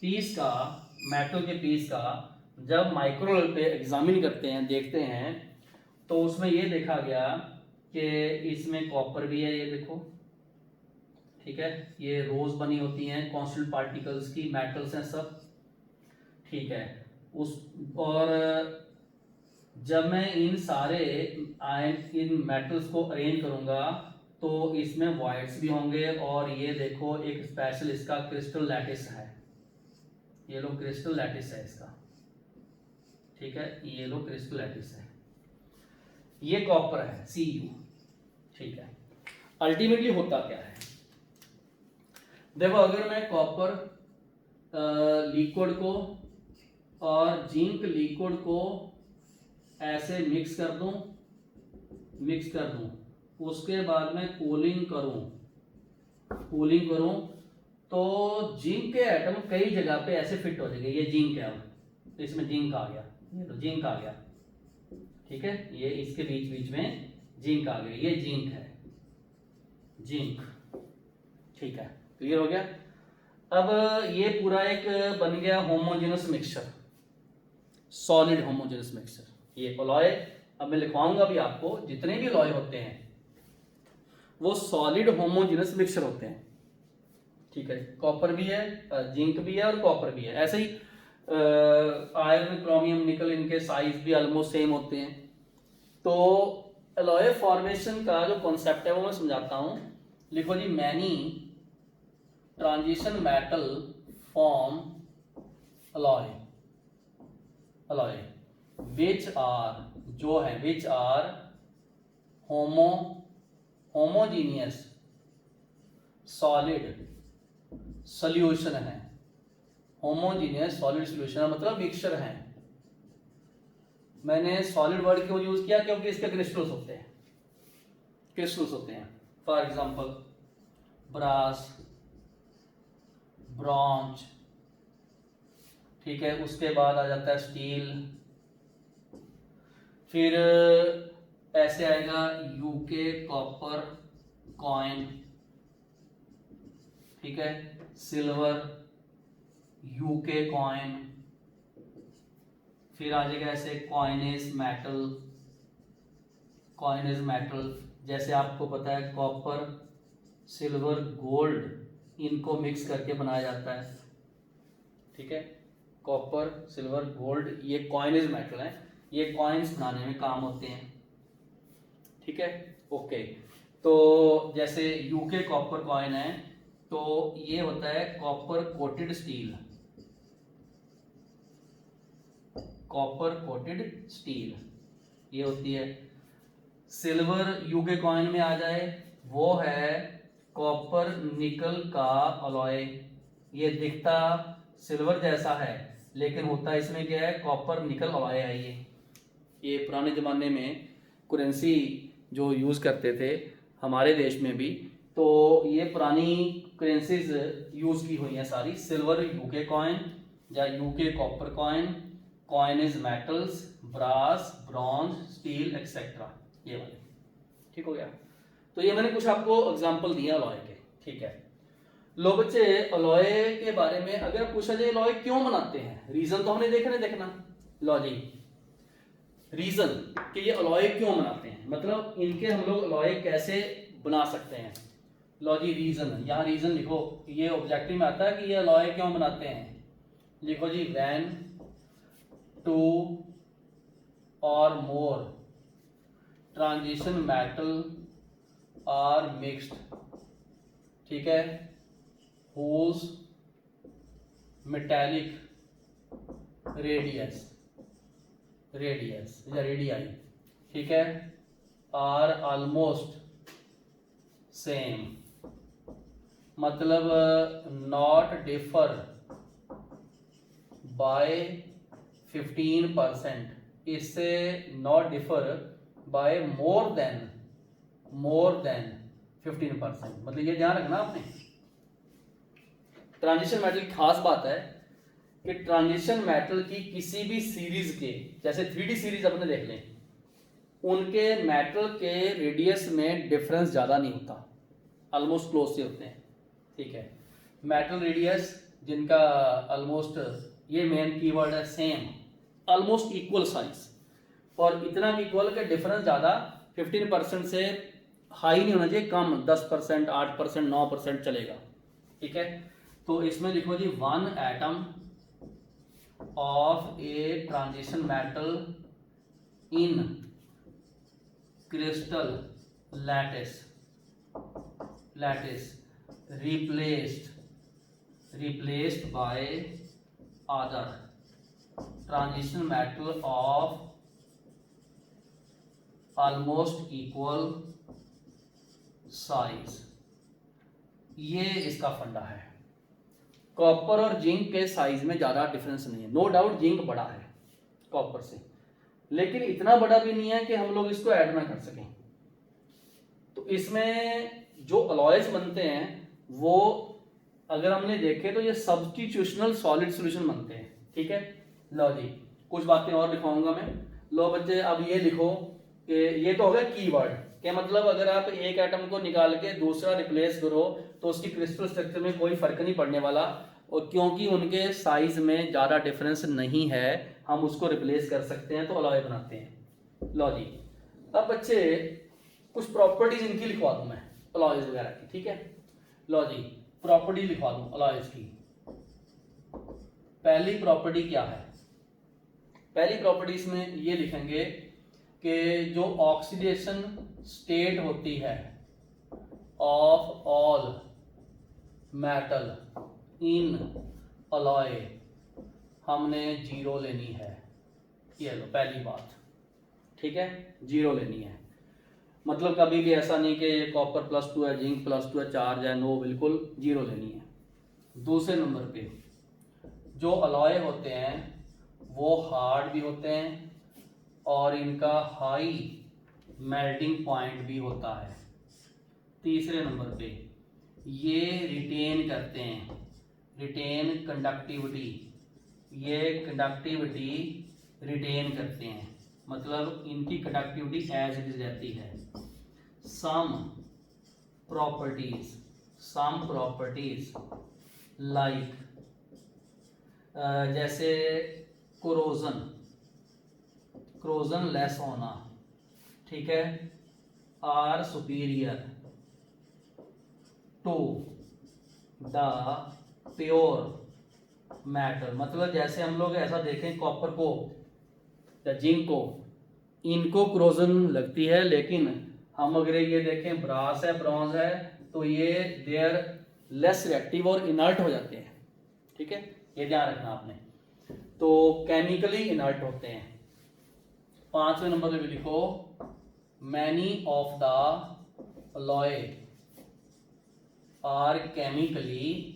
पीस का, मेटल के पीस का जब माइक्रो लेवल पे एग्जामिन करते हैं, देखते हैं, तो उसमें ये देखा गया कि इसमें कॉपर भी है, ये देखो, ठीक है, ये रोज बनी होती हैं कांस्टेंट पार्टिकल्स की, मेटल्स हैं सब, ठीक है। उस और जब मैं इन सारे इन मेटल्स को अरेंज करूंगा तो इसमें वॉइड्स भी होंगे, और ये देखो एक स्पेशल इसका क्रिस्टल लैटिस है, ये लो क्रिस्टल लैटिस है इसका, ठीक है, ये लो क्रिस्टल लैटिस है, ये कॉपर है Cu, ठीक है। अल्टीमेटली होता क्या है, देखो, अगर मैं कॉपर लिक्विड को और जिंक लिक्विड को ऐसे मिक्स कर दूं, उसके बाद में कूलिंग करूं, तो जिंक के एटम कई जगह पे ऐसे फिट हो जाएंगे, ये जिंक है, अब इसमें जिंक आ गया, ये तो जिंक आ गया, ठीक है, ये इसके बीच बीच में जिंक आ गया, ये जिंक है, जिंक, ठीक है, क्लियर हो गया। अब ये पूरा एक बन गया homogeneous mixture, solid homogeneous mixture, ये अलॉय। अब मैं लिखवाऊंगा भी आपको, जितने भी अलॉय होते हैं वो सॉलिड होमोजेनस मिक्सचर होते हैं, ठीक है। कॉपर भी है, जिंक भी है और कॉपर भी है, ऐसे ही आयरन, क्रोमियम, निकल, इनके साइज भी ऑलमोस्ट सेम होते हैं। तो अलॉय फॉर्मेशन का जो कॉन्सेप्ट है वो मैं समझाता हूं, लिखो जी, many transition metal form alloy which are, जो है which are homogeneous solid solution है, होमोजीनियस सॉलिड सॉल्यूशन मतलब मिक्सचर है। मैंने सॉलिड वर्ड क्यों यूज किया, क्योंकि इसके क्रिस्टल्स होते हैं, फॉर एग्जांपल ब्रास, ब्रॉन्ज, ठीक है, उसके बाद आ जाता है स्टील, फिर ऐसे आएगा यूके कॉपर कॉइन, ठीक है, सिल्वर यूके कॉइन, फिर आ जाएगा ऐसे कॉइनेज मेटल, जैसे आपको पता है कॉपर, सिल्वर, गोल्ड, इनको मिक्स करके बनाया जाता है, ठीक है, कॉपर, सिल्वर, गोल्ड, ये कॉइनेज मेटल है, ये कॉइन्स बनाने में काम होते हैं, ठीक है, ओके। तो जैसे यूके कॉपर कॉइन है, तो ये होता है कॉपर कोटेड स्टील, ये होती है। सिल्वर यूके कॉइन में आ जाए, वो है कॉपर निकल का अलॉय, ये दिखता सिल्वर जैसा है लेकिन होता इसमें क्या है, कॉपर निकल अलॉय है। ये पुराने ज़माने में करेंसी जो यूज़ करते थे हमारे देश में भी, तो ये पुरानी करेंसीज यूज़ की हुई हैं सारी, सिल्वर यूके कॉइन या UK copper coin, coinage metals, brass, bronze, steel etcetera, ये वाले, ठीक हो गया। तो ये मैंने कुछ आपको एग्जांपल दिया अलॉय के, ठीक है। लो बच्चे, अलॉय के बारे में अगर पूछा जाए अलॉय क्यों बनाते हैं, रीजन तो हमने देखना। लो जी, रीजन कि ये अलॉय क्यों बनाते हैं, मतलब इनके हम लोग अलॉय कैसे बना सकते हैं। लो जी, रीजन, यहाँ रीजन लिखो, ये ऑब्जेक्टिव में आता है कि ये अलॉय क्यों बनाते हैं। लिखो जी, व्हेन टू और मोर ट्रांजिशन मेटल आर मिक्स्ड, ठीक है, whose metallic रेडियस या रेडियाई, ठीक है, आर ऑलमोस्ट सेम, मतलब नॉट डिफर बाय 15%, इससे not differ by more than 15%, मतलब ये ध्यान रखना आपने। ट्रांजिशन मेटल की खास बात है कि ट्रांजिशन मेटल की किसी भी सीरीज के, जैसे 3D सीरीज अपने देख लें, उनके मेटल के रेडियस में डिफरेंस ज़्यादा नहीं होता, ऑलमोस्ट क्लोज से होते हैं, ठीक है। मेटल रेडियस जिनका ऑलमोस्ट, ये मेन कीवर्ड है, सेम, ऑलमोस्ट इक्वल साइज, और इतना इक्वल के डिफरेंस ज़्यादा 15% से हाई नहीं होना चाहिए, कम 10%, 8%, 9% चलेगा, ठीक है। तो इसमें लिखो जी 1 atom of a transition metal in crystal lattice replaced by other transition metal of almost equal size। ये इसका फंडा है। कॉपर और जिंक के साइज में ज़्यादा डिफरेंस नहीं है, नो डाउट जिंक बड़ा है कॉपर से, लेकिन इतना बड़ा भी नहीं है कि हम लोग इसको ऐड ना कर सकें। तो इसमें जो अलॉयज बनते हैं वो अगर हमने देखे तो ये सब्स्टिट्यूशनल सॉलिड सॉल्यूशन बनते हैं, ठीक है। लो जी कुछ बातें और लिखाऊंगा मैं। लो बच्चे अब ये लिखो कि ये तो हो गया कीवर्ड के, मतलब अगर आप एक एटम को निकाल के दूसरा रिप्लेस करो तो उसकी क्रिस्टल स्ट्रक्चर में कोई फर्क नहीं पड़ने वाला, और क्योंकि उनके साइज में ज़्यादा डिफरेंस नहीं है हम उसको रिप्लेस कर सकते हैं, तो अलॉय बनाते हैं। लो जी अब बच्चे कुछ प्रॉपर्टीज इनकी लिखवा दूं मैं, अलॉयज वगैरह की, ठीक है। लो जी प्रॉपर्टी लिखवा दूं अलॉयज की। पहली प्रॉपर्टी क्या है? पहली प्रॉपर्टी इसमें ये लिखेंगे कि जो ऑक्सीडेशन स्टेट होती है of all metal in alloy हमने 0 लेनी है। ये लो पहली बात, ठीक है, 0 लेनी है। मतलब कभी भी ऐसा नहीं कि कॉपर +2 है, जिंक +2 है, चार्ज है, नो, बिल्कुल 0 लेनी है। दूसरे नंबर पे जो अलॉय होते हैं वो हार्ड भी होते हैं और इनका हाई मेल्टिंग पॉइंट भी होता है। तीसरे नंबर पे ये रिटेन करते हैं, रिटेन कंडक्टिविटी, ये कंडक्टिविटी रिटेन करते हैं, मतलब इनकी कंडक्टिविटी एज इट इज रहती है। सम प्रॉपर्टीज लाइक जैसे क्रोजन लेस होना, ठीक है, are superior to the pure metal. मतलब जैसे हम लोग ऐसा देखें कॉपर को या जिंक को, इनको क्रोजन लगती है, लेकिन हम अगर ये देखें ब्रास है, ब्रॉन्ज है, तो ये देयर लेस रिएक्टिव और इनर्ट हो जाते हैं, ठीक है, ये ध्यान रखना आपने। तो केमिकली इनर्ट होते हैं। पांचवें नंबर पे भी लिखो many of the alloy are chemically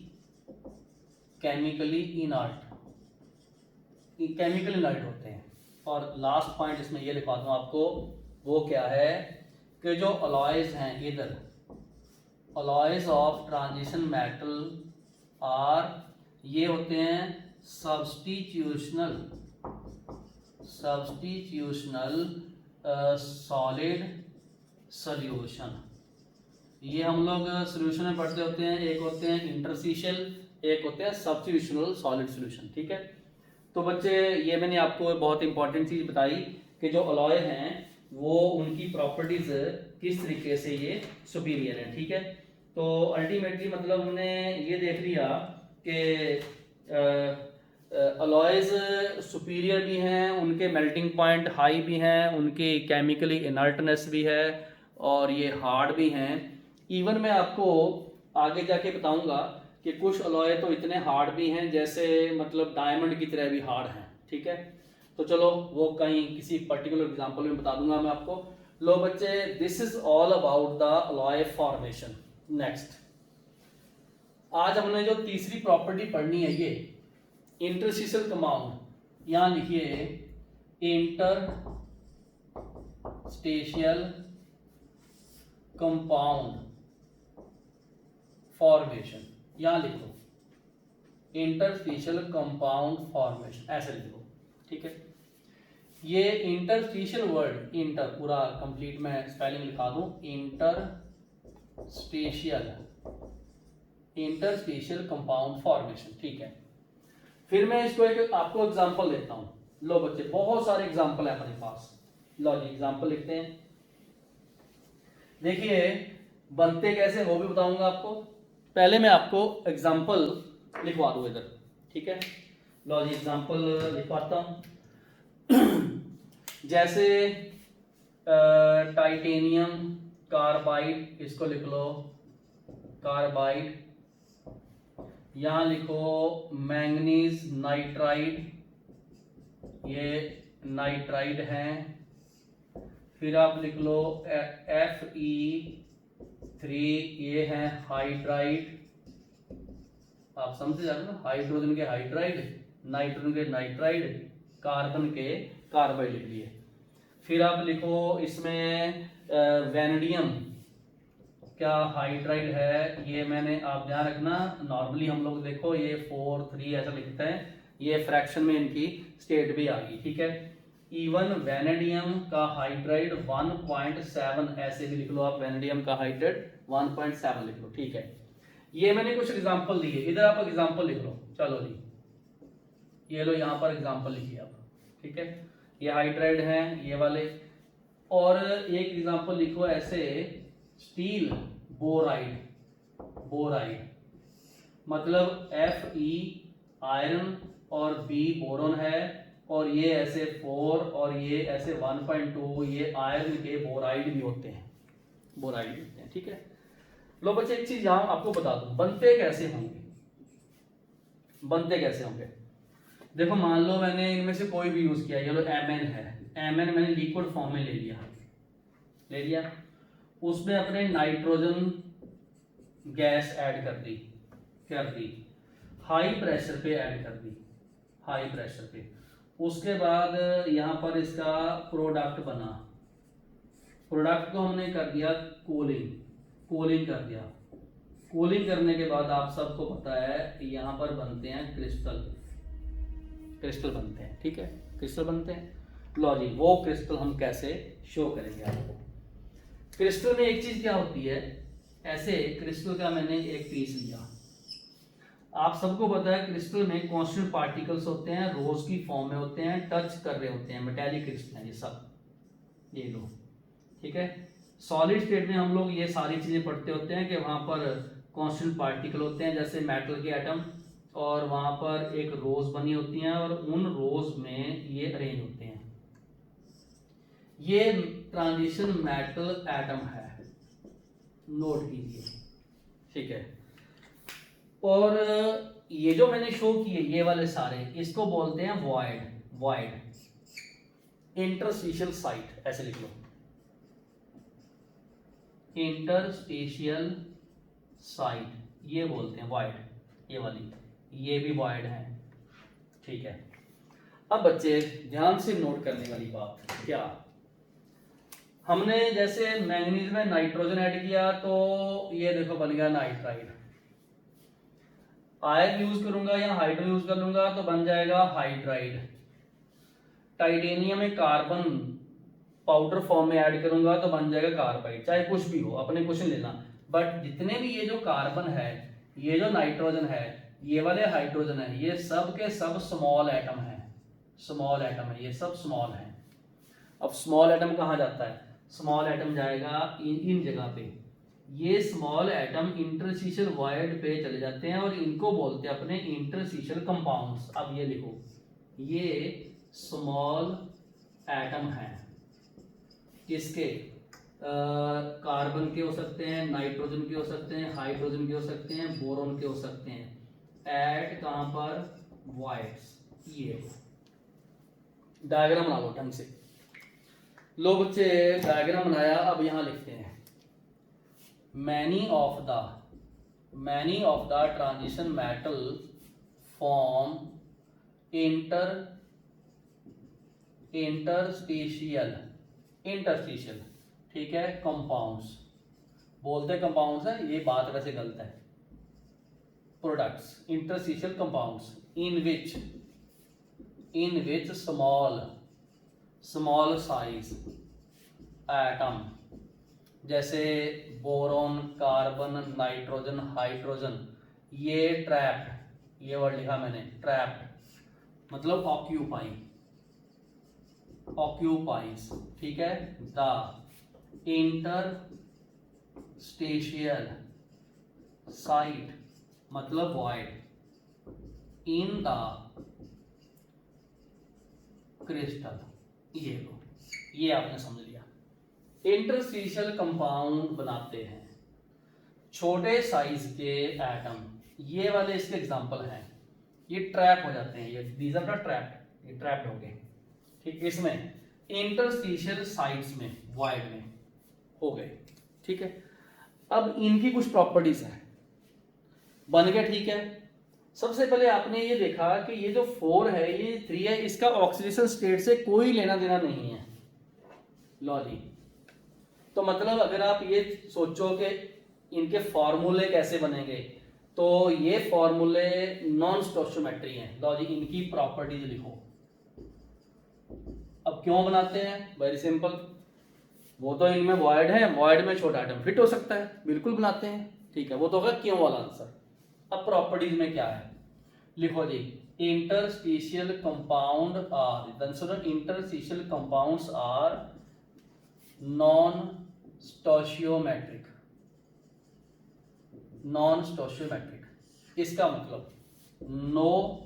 inert, chemical inert होते हैं। और लास्ट पॉइंट इसमें ये लिखवा दूं आपको, वो क्या है कि जो अलॉयज हैं इधर, alloys of transition metal are, ये होते हैं सब्स्टिट्यूशनल सॉलिड सॉल्यूशन। ये हम लोग सॉल्यूशन में पढ़ते होते हैं, एक होते हैं इंटरस्टिशियल, एक होते हैं सब्स्टिट्यूशनल सॉलिड सॉल्यूशन, ठीक है। तो बच्चे ये मैंने आपको बहुत इंपॉर्टेंट चीज़ बताई कि जो अलॉय हैं वो उनकी प्रॉपर्टीज किस तरीके से ये सुपीरियर हैं, ठीक है। तो अल्टीमेटली मतलब हमने ये देख लिया कि अलॉयज सुपीरियर भी हैं, उनके मेल्टिंग पॉइंट हाई भी हैं, उनकी केमिकली इनर्टनेस भी है, और ये हार्ड भी हैं। इवन मैं आपको आगे जाके बताऊंगा कि कुछ अलॉय तो इतने हार्ड भी हैं जैसे मतलब डायमंड की तरह भी हार्ड हैं, ठीक है। तो चलो वो कहीं किसी पर्टिकुलर एग्जांपल में बता दूंगा मैं आपको। लो बच्चे this is all about the alloy formation. Next आज हमने जो तीसरी प्रॉपर्टी पढ़नी है ये इंटरस्टिशियल कंपाउंड, यहां लिखिए इंटरस्टिशियल कंपाउंड फॉर्मेशन, यहां लिखो इंटरस्टिशियल कंपाउंड फॉर्मेशन, ऐसे लिखो, ठीक है। ये इंटरस्टिशियल वर्ड, इंटर पूरा कंप्लीट मैं स्पेलिंग लिखा दूं, इंटरस्टिशियल कंपाउंड फॉर्मेशन, ठीक है। फिर मैं इसको एक आपको एग्जांपल देता हूं। लो बच्चे, बहुत सारे एग्जांपल है अपने पास, लो जी एग्जांपल लिखते हैं। देखिए बनते कैसे वो भी बताऊंगा आपको, पहले मैं आपको एग्जांपल लिखवा दूं इधर, ठीक है। लो जी एग्जांपल लिखवाता हूं। जैसे टाइटेनियम कार्बाइड, इसको लिख लो कार्बाइड, यहां लिखो मैंगनीज नाइट्राइड, ये नाइट्राइड है। फिर आप लिख लो Fe3, ये है हाइड्राइड, आप समझे जा रहे हो ना, हाइड्रोजन के हाइड्राइड, नाइट्रोजन के नाइट्राइड, कार्बन के कार्बाइड लिख लिए। फिर आप लिखो इसमें वैनेडियम, क्या हाइड्राइड है, ये मैंने, आप ध्यान रखना नॉर्मली हम लोग देखो ये 4 3 ऐसा लिखते हैं, ये फ्रैक्शन में इनकी स्टेट भी आ गई, ठीक है। इवन वैनेडियम का हाइड्राइड 1.7 ऐसे भी लिख लो आप, वैनेडियम का हाइड्राइड 1.7 लिख लो, ठीक है। ये मैंने कुछ एग्जांपल दिए, इधर आप एग्जांपल लिख लो, चलो जी ये लो यहाँ पर एग्जांपल लिखिए आप, ठीक है। ये हाइड्राइड हैं ये वाले, और एक एग्जांपल लिखो ऐसे स्टील बोराइड, बोराइड मतलब Fe आयरन और B बोरॉन है, और ये ऐसे 4 और ये ऐसे 1.2, ये आयरन के बोराइड भी होते हैं, बोराइड भी होते हैं, ठीक है। लो बच्चे एक चीज यहां आपको बता दूं, बनते कैसे होंगे, बनते कैसे होंगे। देखो मान लो मैंने इनमें से कोई भी यूज किया, ये लो Mn है, Mn मैंने लिक्विड फॉर्म में ले लिया, उसमें अपने नाइट्रोजन गैस ऐड कर दी, हाई प्रेशर पे ऐड कर दी, हाई प्रेशर पे। उसके बाद यहां पर इसका प्रोडक्ट बना, प्रोडक्ट को हमने कर दिया कूलिंग कर दिया। कूलिंग करने के बाद आप सबको पता है यहां पर बनते हैं क्रिस्टल बनते हैं, ठीक है, क्रिस्टल बनते हैं। लो जी वो क्रिस्टल हम कैसे शो करेंगे आपको। क्रिस्टल में एक चीज क्या होती है, ऐसे क्रिस्टल का मैंने एक पीस लिया, आप सबको पता है क्रिस्टल में कांस्टेंट पार्टिकल्स होते हैं, रोज की फॉर्म में होते हैं, टच कर रहे होते हैं, मेटेलिक क्रिस्टल हैं ये सब, ये लो, ठीक है। सॉलिड स्टेट में हम लोग ये सारी चीजें पढ़ते होते हैं कि वहां पर कांस्टेंट पार्टिकल होते हैं जैसे मेटल के एटम, और वहां पर एक रोज बनी होती हैं और उन रोज में ये अरेंज होते हैं। ये ट्रांजिशन मेटल एटम है, नोट कीजिए, ठीक है। और ये जो मैंने शो किए ये वाले सारे, इसको बोलते हैं वॉइड इंटरस्टिशियल साइट, ऐसे लिख लो इंटरस्टिशियल साइट, ये बोलते हैं वॉइड, ये वाली, ये भी वॉइड है, ठीक है। अब बच्चे ध्यान से नोट करने वाली बात, क्या हमने जैसे मैंगनीज में नाइट्रोजन ऐड किया तो ये देखो बन गया नाइट्राइड, आयरन यूज करूंगा या हाइड्रो यूज कर लूंगा तो बन जाएगा हाइड्राइड। टाइटेनियम में कार्बन पाउडर फॉर्म में ऐड करूंगा तो बन जाएगा कार्बाइड, चाहे कुछ भी हो अपने क्वेश्चन लेना। बट जितने भी ये जो कार्बन है, ये जो नाइट्रोजन है, ये वाले हाइड्रोजन है, ये सब के सब स्मॉल एटम है, ये सब स्मॉल है। अब स्मॉल एटम कहाँ जाता है, स्मॉल एटम जाएगा इन जगह पे, ये स्मॉल एटम इंटरस्टिशियल वॉइड पे चले जाते हैं और इनको बोलते हैं अपने इंटरस्टिशियल कंपाउंड्स। अब ये लिखो, ये स्मॉल एटम है, किसके, कार्बन के हो सकते हैं, नाइट्रोजन के हो सकते हैं, हाइड्रोजन के हो सकते हैं, बोरॉन के हो सकते हैं, एट कहां पर, वॉइड्स। ये डायग्राम बना लो ढंग से। लो बच्चे डायग्राम बनाया, अब यहां लिखते हैं many of the many of the transition metal form interstitial, ठीक है, कंपाउंड्स, बोलते कंपाउंड्स है, ये बात वैसे गलत है, products, interstitial compounds in which small size atom, जैसे बोरॉन, कार्बन, नाइट्रोजन, हाइड्रोजन, ये ट्रैप्ड, ये वर्ड लिखा मैंने, ट्रैप्ड मतलब ऑक्यूपाइज, ठीक है, द इंटरस्टेशियल साइट मतलब वॉइड इन द क्रिस्टल, ये लो, ये आपने समझ लिया। इंटरस्टिशियल कंपाउंड बनाते हैं छोटे साइज के एटम, ये वाले इसके एग्जांपल हैं, ये ट्रैप हो जाते हैं, ये दीज आर द ट्रैप्ड, ये ट्रैप्ड हो गए, ठीक, इसमें इंटरस्टिशियल साइड्स में, वॉइड में हो गए, ठीक है। अब इनकी कुछ प्रॉपर्टीज हैं, बन गया, ठीक है। सबसे पहले आपने ये देखा कि ये जो 4 है, ये 3 है, इसका ऑक्सीडेशन स्टेट से कोई लेना देना नहीं है, लो जी। तो मतलब अगर आप ये सोचो कि इनके फॉर्मूले कैसे बनेंगे, तो ये फॉर्मूले नॉन स्टोइचियोमेट्री हैं, लो जी, इनकी प्रॉपर्टीज लिखो। अब क्यों बनाते हैं, वेरी सिंपल, वो तो इनमें वॉइड है, वॉइड में छोटा एटम फिट हो सकता है, बिल्कुल बनाते हैं, ठीक है, वो तो होगा क्यों वाला आंसर। अब प्रॉपर्टीज में क्या है, लिखो जी, interstitial compound are, interstitial compounds are non stoichiometric, इसका मतलब नो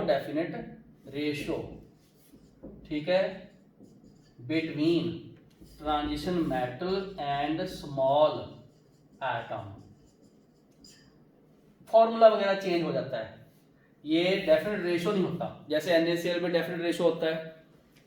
डेफिनेट रेशो, ठीक है, between transition metal and small atom, formula वगैरह चेंज हो जाता है, ये डेफिनेट रेशो नहीं होता, जैसे NaCl में डेफिनेट रेशो होता है,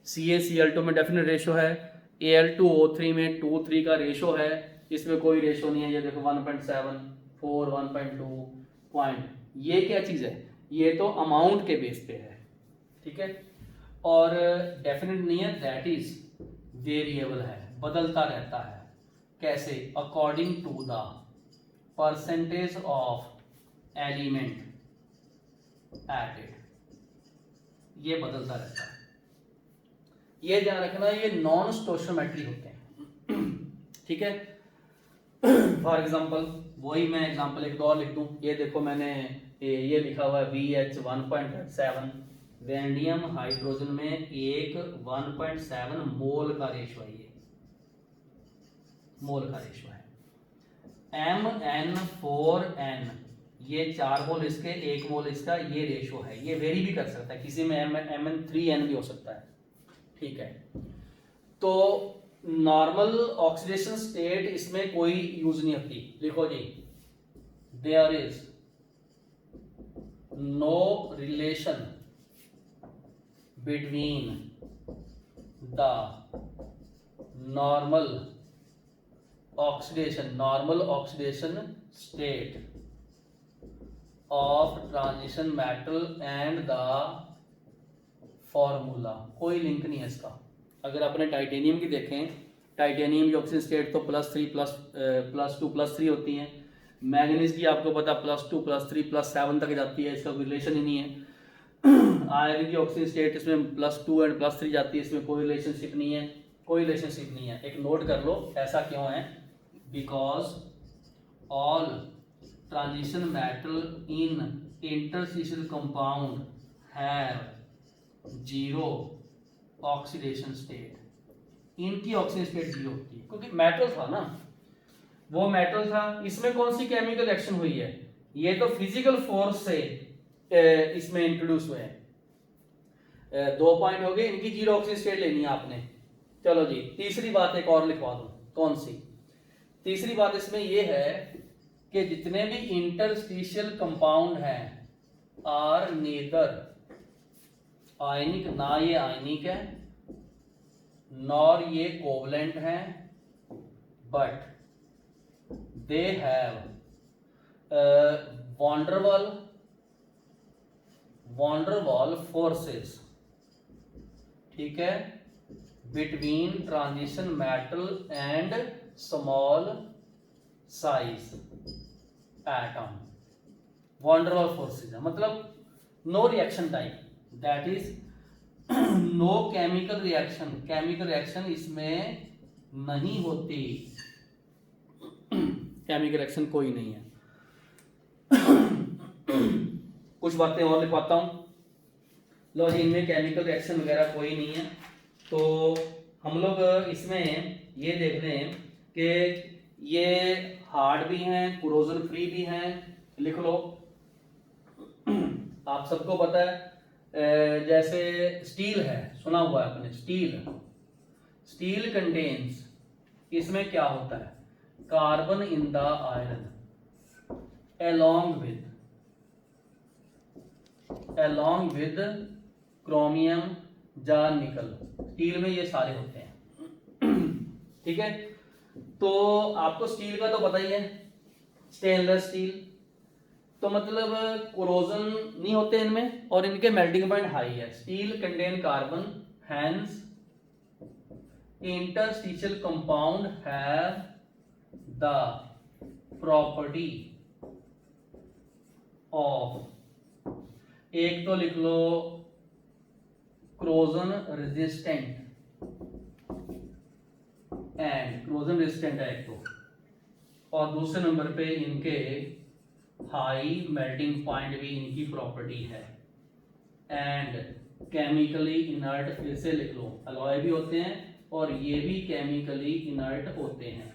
CaCl2 में डेफिनेट रेशो है, Al2O3 में 2:3 का रेशो है, इसमें कोई रेशो नहीं है, ये देखो 1.7 4 1.2 पॉइंट, ये क्या चीज है, ये तो अमाउंट के बेस पे है, ठीक है, और डेफिनेट नहीं है, दैट इज वेरिएबल है, बदलता रहता है, कैसे, according to the percentage of element added, ये बदलता रहता है, ये ध्यान रखना, ये नॉन स्टोइचियोमेट्री होते हैं, ठीक है। फॉर एग्जांपल, वही मैं एग्जांपल एक और लिख दूं, ये देखो मैंने ये लिखा हुआ है VH 1.7, वैंडियम हाइड्रोजन में एक 1.7 मोल का रेशो है, ये मोल का रेशो है, MN4N, ये 4 मोल इसके 1 मोल इसका, ये रेशो है, ये वेरी भी कर सकता है, किसी में MN3N भी हो सकता है, ठीक है। तो नॉर्मल ऑक्सीडेशन स्टेट इसमें कोई यूज नहीं होती, लिखो जी, there is no relation between the normal oxidation state of transition metal and the formula, कोई लिंक नहीं है इसका। अगर आपने टाइटेनियम की देखें, टाइटेनियम की ऑक्सीजन स्टेट तो +3 +2 +3 होती हैं, मैंगनीज की आपको पता +2 +3 +7 तक जाती है, इसका कोई रिलेशन ही नहीं है। आयरन की ऑक्सीजन स्टेट इसमें +2 एंड +3 जाती है, इसमें कोई रिलेशनशिप नहीं है, कोई रिलेशनशिप नहीं है, एक नोट कर लो, ऐसा क्यों है, because all transition metal in interstitial compound have 0 oxidation state, इनकी ऑक्सीजन स्टेट 0 होती है, क्योंकि मेटल था ना, वो मेटल था, इसमें कौन सी केमिकल एक्शन हुई है, ये तो फिजिकल फोर्स से इसमें इंट्रोड्यूस हुए हैं। 2 पॉइंट हो गए, इनकी 0 ऑक्सीजन स्टेट लेनी है आपने। चलो जी, तीसरी बात एक और लिखवा दो, कौन सी तीसरी बात इसमें यह है कि जितने भी इंटरस्टिशियल कंपाउंड हैं आर नेदर आयनिक, ना ये आयनिक है नॉर ये कोवलेंट हैं, but they have van der Waals forces, ठीक है, between transition metal and small size atom. Van der Waals forces है मतलब no reaction type, that is no chemical reaction इसमें नहीं होती, केमिकल रिएक्शन कोई नहीं है। कुछ बातें और लिखवाता हूं। लो जी, इनमें केमिकल रिएक्शन वगैरह कोई नहीं है। तो हम लोग इसमें ये देख रहे हैं कि ये हार्ड भी हैं, कोरोजन फ्री भी हैं। लिख लो, आप सबको पता है जैसे स्टील है, सुना हुआ है आपने, स्टील कंटेन्स, इसमें क्या होता है, carbon in the iron along with chromium या निकल, स्टील में ये सारे होते हैं। ठीक है, तो आपको स्टील का तो पता ही है, स्टेनलेस स्टील, तो मतलब कोरोजन नहीं होते इनमें और इनके मेल्टिंग पॉइंट हाई है। Steel contain carbon, hence interstitial compound have the property of, एक तो लिख लो क्रोजन रेजिस्टेंट है एक तो, और दूसरे नंबर पे इनके हाई मेल्टिंग पॉइंट भी इनकी प्रॉपर्टी है। एंड केमिकली इनर्ट, फिर से लिख लो, अलॉय भी होते हैं और ये भी केमिकली इनर्ट होते हैं।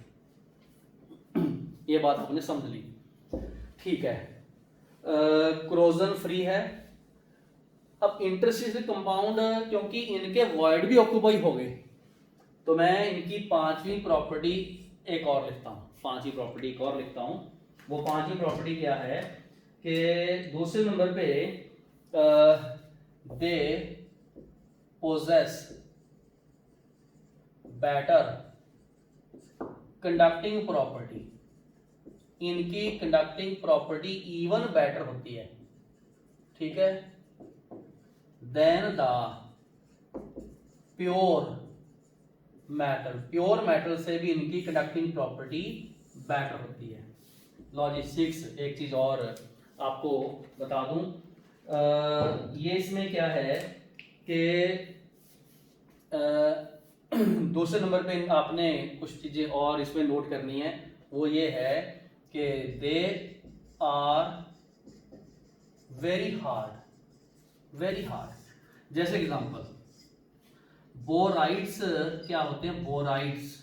ये बात आपने समझ ली, ठीक है। क्रोजन फ्री है। अब इंटरस्टिशियल कंपाउंड, क्योंकि इनके वॉइड भी ऑक्यूपाई हो गए, तो मैं इनकी पांचवी प्रॉपर्टी एक और लिखता हूं। वो पांचवी प्रॉपर्टी क्या है कि दूसरे नंबर पे they possess better conducting property, इनकी कंडक्टिंग प्रॉपर्टी इवन बेटर होती है, ठीक है, देन द प्योर मेटल से भी इनकी कंडक्टिंग प्रॉपर्टी बेटर होती है। लॉजिक 6 एक चीज और आपको बता दूं, ये इसमें क्या है कि दूसरे नंबर पे आपने कुछ चीजें और इसमें नोट करनी है। वो ये है कि दे आर वेरी हार्ड। जैसे एग्जांपल, बोराइड्स क्या होते हैं, बोराइड्स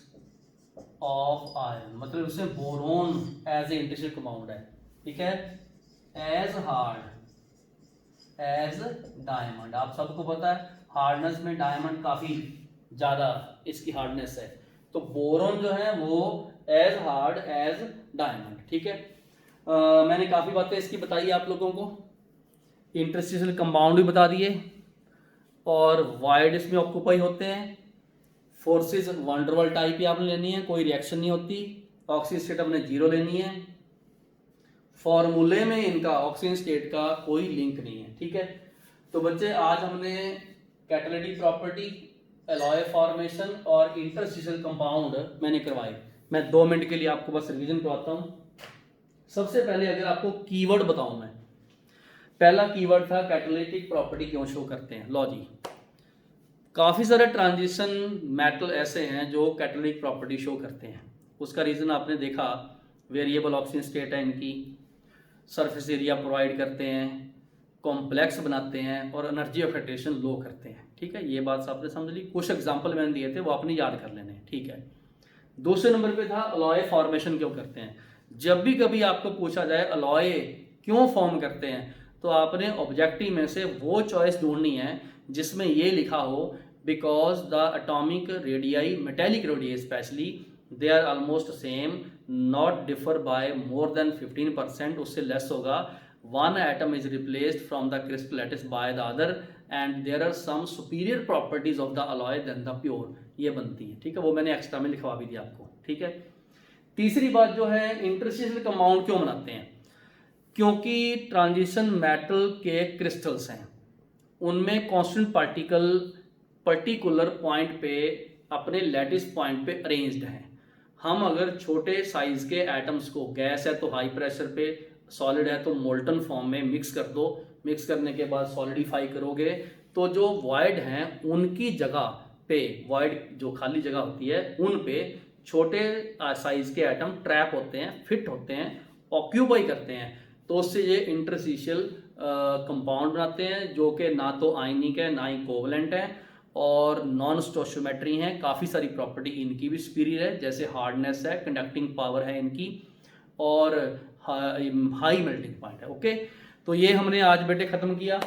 ऑफ आयरन, मतलब उसमें boron as a interstitial compound है, ठीक है, एज हार्ड एज डायमंड। आप सबको पता है हार्डनेस में डायमंड काफी ज्यादा इसकी हार्डनेस है, तो बोरोन जो है वो एज हार्ड एज डायमंड, ठीक है। मैंने काफी बातें इसकी बताई आप लोगों को, इंटरस्टिशियल कंपाउंड भी बता दिए, और वाइड इसमें ऑक्यूपाई होते हैं। फोर्सेस वंडरवॉल टाइप ही आपने लेनी है, कोई रिएक्शन नहीं होती। ऑक्सीजन स्टेट आपने 0 लेनी है। फॉर्मूले में इनका ऑक्सीजन स्टेट का कोई लिंक नहीं है, ठीक है। तो बच्चे, आज हमने कैटालिटिक प्रॉपर्टी, एलॉय फॉर्मेशन और इंटरस्टिशियल कंपाउंड मैंने करवाए। मैं 2 मिनट के लिए आपको बस रिवीजन करवाता हूं। सबसे पहले अगर आपको कीवर्ड बताऊं, मैं पहला कीवर्ड था कैटालिटिक प्रॉपर्टी क्यों शो करते हैं। लो जी, काफ़ी सारे ट्रांजिशन मेटल ऐसे हैं जो कैटालिटिक प्रॉपर्टी शो करते हैं। उसका रीज़न आपने देखा, वेरिएबल ऑक्सीजन स्टेट है इनकी, सरफेस एरिया प्रोवाइड करते हैं, कॉम्प्लेक्स बनाते हैं और एनर्जी ऑफ एक्सपेक्टेशन लो करते हैं, ठीक है। ये बात आपने समझ ली। कुछ एग्जाम्पल मैंने दिए थे, वो आपने याद कर लेने, ठीक है। दूसरे नंबर पे था अलॉय फॉर्मेशन क्यों करते हैं। जब भी कभी आपको पूछा जाए अलॉय क्यों फॉर्म करते हैं, तो आपने ऑब्जेक्टिव में से वो चॉइस ढूंढनी है जिसमें ये लिखा हो because the atomic radii, metallic radii specially, they are almost same, not differ by more than 15%, उससे लेस होगा, one atom is replaced from the crystal lattice by the other and there are some superior properties of the alloy than the pure, ये बनती है, ठीक है। वो मैंने extra में लिखवा भी दिया आपको, ठीक है। तीसरी बात जो है, इंटरस्टिशियल कंपाउंड क्यों बनाते हैं? क्योंकि ट्रांजिशन मेटल के क्रिस्टल्स हैं, उनमें कांस्टेंट पार्टिकल पर्टिकुलर पॉइंट पे अपने लैटिस पॉइंट पे अरेंज्ड हैं। हम अगर छोटे साइज के एटम्स को, गैस है तो हाई प्रेशर पे, सॉलिड है तो मोल्टन फॉर्म में मिक्स कर दो, मिक्स करने के बाद सॉलिडिफाई करोगे, तो जो वॉइड हैं उनकी जगह पे, वॉइड जो खाली जगह होती है उन पे छोटे साइज के एटम ट्रैप होते हैं, फिट होते हैं, ऑक्यूपाई करते हैं। तो उससे ये इंटरस्टिशियल कंपाउंड बनाते हैं जो कि ना तो आयनिक है ना ही कोवलेंट है और नॉन स्टोशियोमेट्री हैं। काफ़ी सारी प्रॉपर्टी इनकी भी सुपीरियर है, जैसे हार्डनेस है, कंडक्टिंग पावर है इनकी, और हाई मेल्टिंग पॉइंट है। ओके, तो ये हमने आज बेटे ख़त्म किया।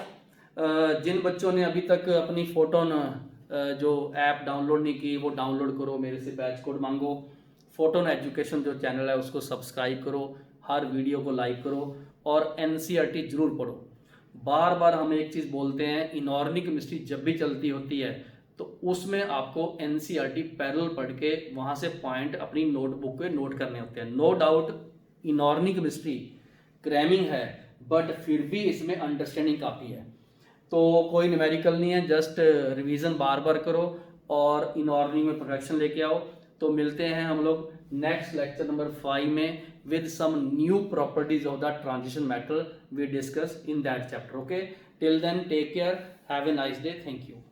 जिन बच्चों ने अभी तक अपनी फोटोन जो ऐप डाउनलोड नहीं की, वो डाउनलोड करो, मेरे से बैच कोड मांगो। फोटोन एजुकेशन जो चैनल है उसको सब्सक्राइब करो, हर वीडियो को लाइक करो और एनसीईआरटी जरूर पढ़ो। बार बार हम एक चीज़ बोलते हैं, इनऑर्गेनिक केमिस्ट्री जब भी चलती होती है तो उसमें आपको एनसीईआरटी पैरेलल पढ़ के वहाँ से पॉइंट अपनी नोटबुक पे नोट करने होते हैं। No doubt inorganic chemistry cramming है, बट फिर भी इसमें अंडरस्टैंडिंग काफ़ी है। तो कोई न्यूमेरिकल नहीं है, जस्ट रिवीजन बार बार करो और इनऑर्गेनिक में परफेक्शन लेके आओ। तो मिलते हैं हम लोग नेक्स्ट लेक्चर नंबर 5 में with some new properties of the transition metal we discuss in that chapter. Okay, till then take care, have a nice day, thank you.